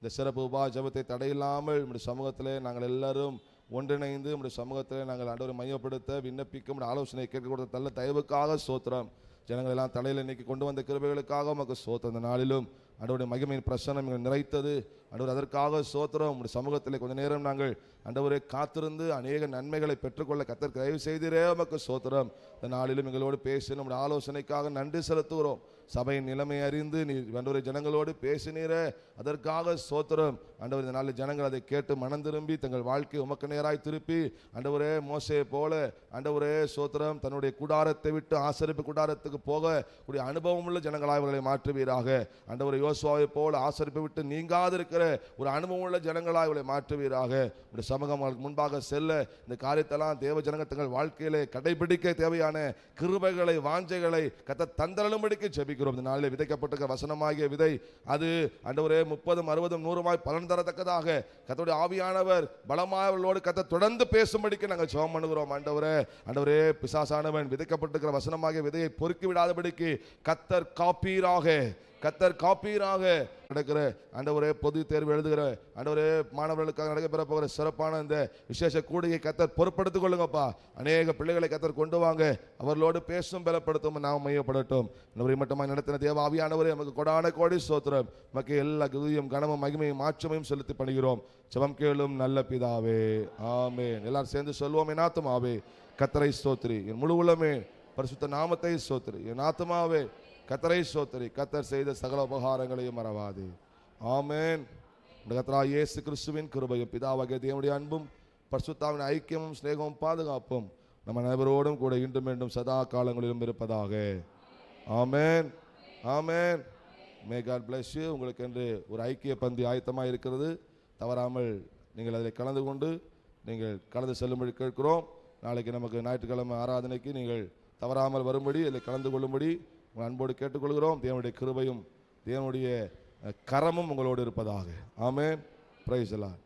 B: இந்த சிறப்பு உபா ஜபத்தை தடையில்லாமல் நம்முடைய சமூகத்திலே நாங்கள் எல்லாரும் ஒன்றிணைந்து நம்முடைய சமூகத்திலே நாங்கள் ஆண்டவரை மையப்படுத்த விண்ணப்பிக்கும் ஆலோசனை கேட்க கொடுத்த நல்ல தயவுக்காக ஸ்தோத்திரம். ஜனங்கள் எல்லாம் தலையில் நீக்கி கொண்டு வந்த கிருபைகளுக்காக உமக்கு ஸ்தோத்திரம். இந்த நாளிலும் ஆண்டவருடைய மகிமையின் பிரசன்னம் எங்கள் நிறைத்தது. ஆண்டவர் அதற்காக ஸ்தோத்திரம். உங்களுடைய சமூகத்திலே கொஞ்ச நேரம் நாங்கள் ஆண்டவரை காத்திருந்து அநேக நன்மைகளை பெற்றுக்கொள்ள கர்த்தர் தயவு செய்திரே உமக்கு ஸ்தோத்திரம். இந்த நாளிலும் எங்களோடு பேசி நம்முடைய ஆலோசனைக்காக நன்றி செலுத்துகிறோம். சபையின் நிலைமை அறிந்து நீர் ஆண்டவரை ஜனங்களோடு பேசினீரே, அதற்காக ஸ்தோத்திரம். ஆண்டவர் இந்த நாளில் ஜனங்கள் அதை கேட்டு மனம் திரும்பி தங்கள் வாழ்க்கையை உமக்கு நேராய் திருப்பி ஆண்டவரே மோசேயை போல ஆண்டவரே ஸ்தோத்திரம் தன்னுடைய கூடாரத்தை விட்டு ஆசரிப்பு கூடாரத்துக்கு போக கூடிய அனுபவம் உள்ள ஜனங்களாய் அவர்களை மாற்றுவீராக. ஆண்டவரை யோசுவாவை போல ஆசரிப்பை விட்டு நீங்காதிருக்கிற ஒரு அனுபவம் உள்ள ஜனங்களாய் அவர்களை மாற்றுவீராக. உடைய சமூகம் முன்பாக செல்ல இந்த காரியத்தெல்லாம் தேவ ஜனங்கள் தங்கள் வாழ்க்கையிலே கடைபிடிக்க தேவையான கிருபைகளை வாஞ்சைகளை கர்த்தர் தந்தருளும்படிக்கு ஜெபிக்கிறோம். இந்த நாளில் விதைக்கப்பட்டிருக்கிற வசனமாகிய விதை அது ஆண்டவரே 30, 60, 100 பலன் தரத்தக்கதாக கர்த்தருடைய ஆவியானவர் பலமாயவர்களோடு கர்த்தர் தொடர்ந்து பேசும்படிக்கு நாங்கள் ஜெபம் பண்ணுகிறோம். ஆண்டவரே பிசாசானவன் விதைக்கப்பட்டிருக்கிற வசனமாகிய விதையை பொறுக்கி விடாதபடிக்கு கர்த்தர் காப்பீராக நடக்கிற ஆண்டவரே பொது தேர்வு எழுதுகிற ஆண்டவரே மாணவர்களுக்காக நடைபெற போகிற சிறப்பான இந்த விசேஷ கூடியை கர்த்தர் பொறுப்படுத்திக் கொள்ளுங்கப்பா. அநேக பிள்ளைகளை கர்த்தர் கொண்டு வாங்க, அவர்களோடு பேசும் பலப்படுத்தும் நாம் மையப்படட்டும். மட்டுமா நடத்தின தேவ ஆவியானவரே நமக்கு கொடான கோடி ஸ்தோத்திரம். நமக்கு எல்லா குதியும் கனமும் மகிமையும் மாற்றமையும் செலுத்தி பண்ணுகிறோம். ஜெபம் கேளும் நல்ல பிதாவே, ஆமென். எல்லாரும் சேர்ந்து சொல்வோம். என் ஆத்துமாவே கர்த்தரை ஸ்தோத்திரி, என் முழு உள்ளமே பரிசுத்த நாமத்தை ஸ்தோத்திரி. என் ஆத்துமாவே கர்த்தரை ஸ்தோத்திரி, கர்த்தர் செய்த சகல உபகாரங்களையும் மறவாதே. ஆமென். கர்த்தராகிய இயேசு கிறிஸ்துவின் கிருபையும் பிதாவாகிய தேவனுடைய அன்பும் பரிசுத்தாவின் ஐக்கியமும் சிநேகமும் பாதுகாப்பும் நம்ம அனைவரோடும் கூட இன்றும் மீண்டும் சதா காலங்களிலும் இருப்பதாக. Amen, amen. May God bless you. உங்களுக்கு என்று ஒரு ஐக்கிய பந்தி ஆயத்தமாக இருக்கிறது. தவறாமல் நீங்கள் அதில் கலந்து கொண்டு நீங்கள் கலந்து செல்லும்படி கேட்கிறோம். நாளைக்கு நமக்கு ஞாயிற்றுக்கிழமை ஆராதனைக்கு நீங்கள் தவறாமல் வரும்படி அதில் கலந்து கொள்ளும்படி உங்கள் அன்போடு கேட்டுக்கொள்கிறோம். தேவனுடைய கிருபையும் தேவனுடைய கரமும் உங்களோடு இருப்பதாக. ஆமென். Praise the Lord.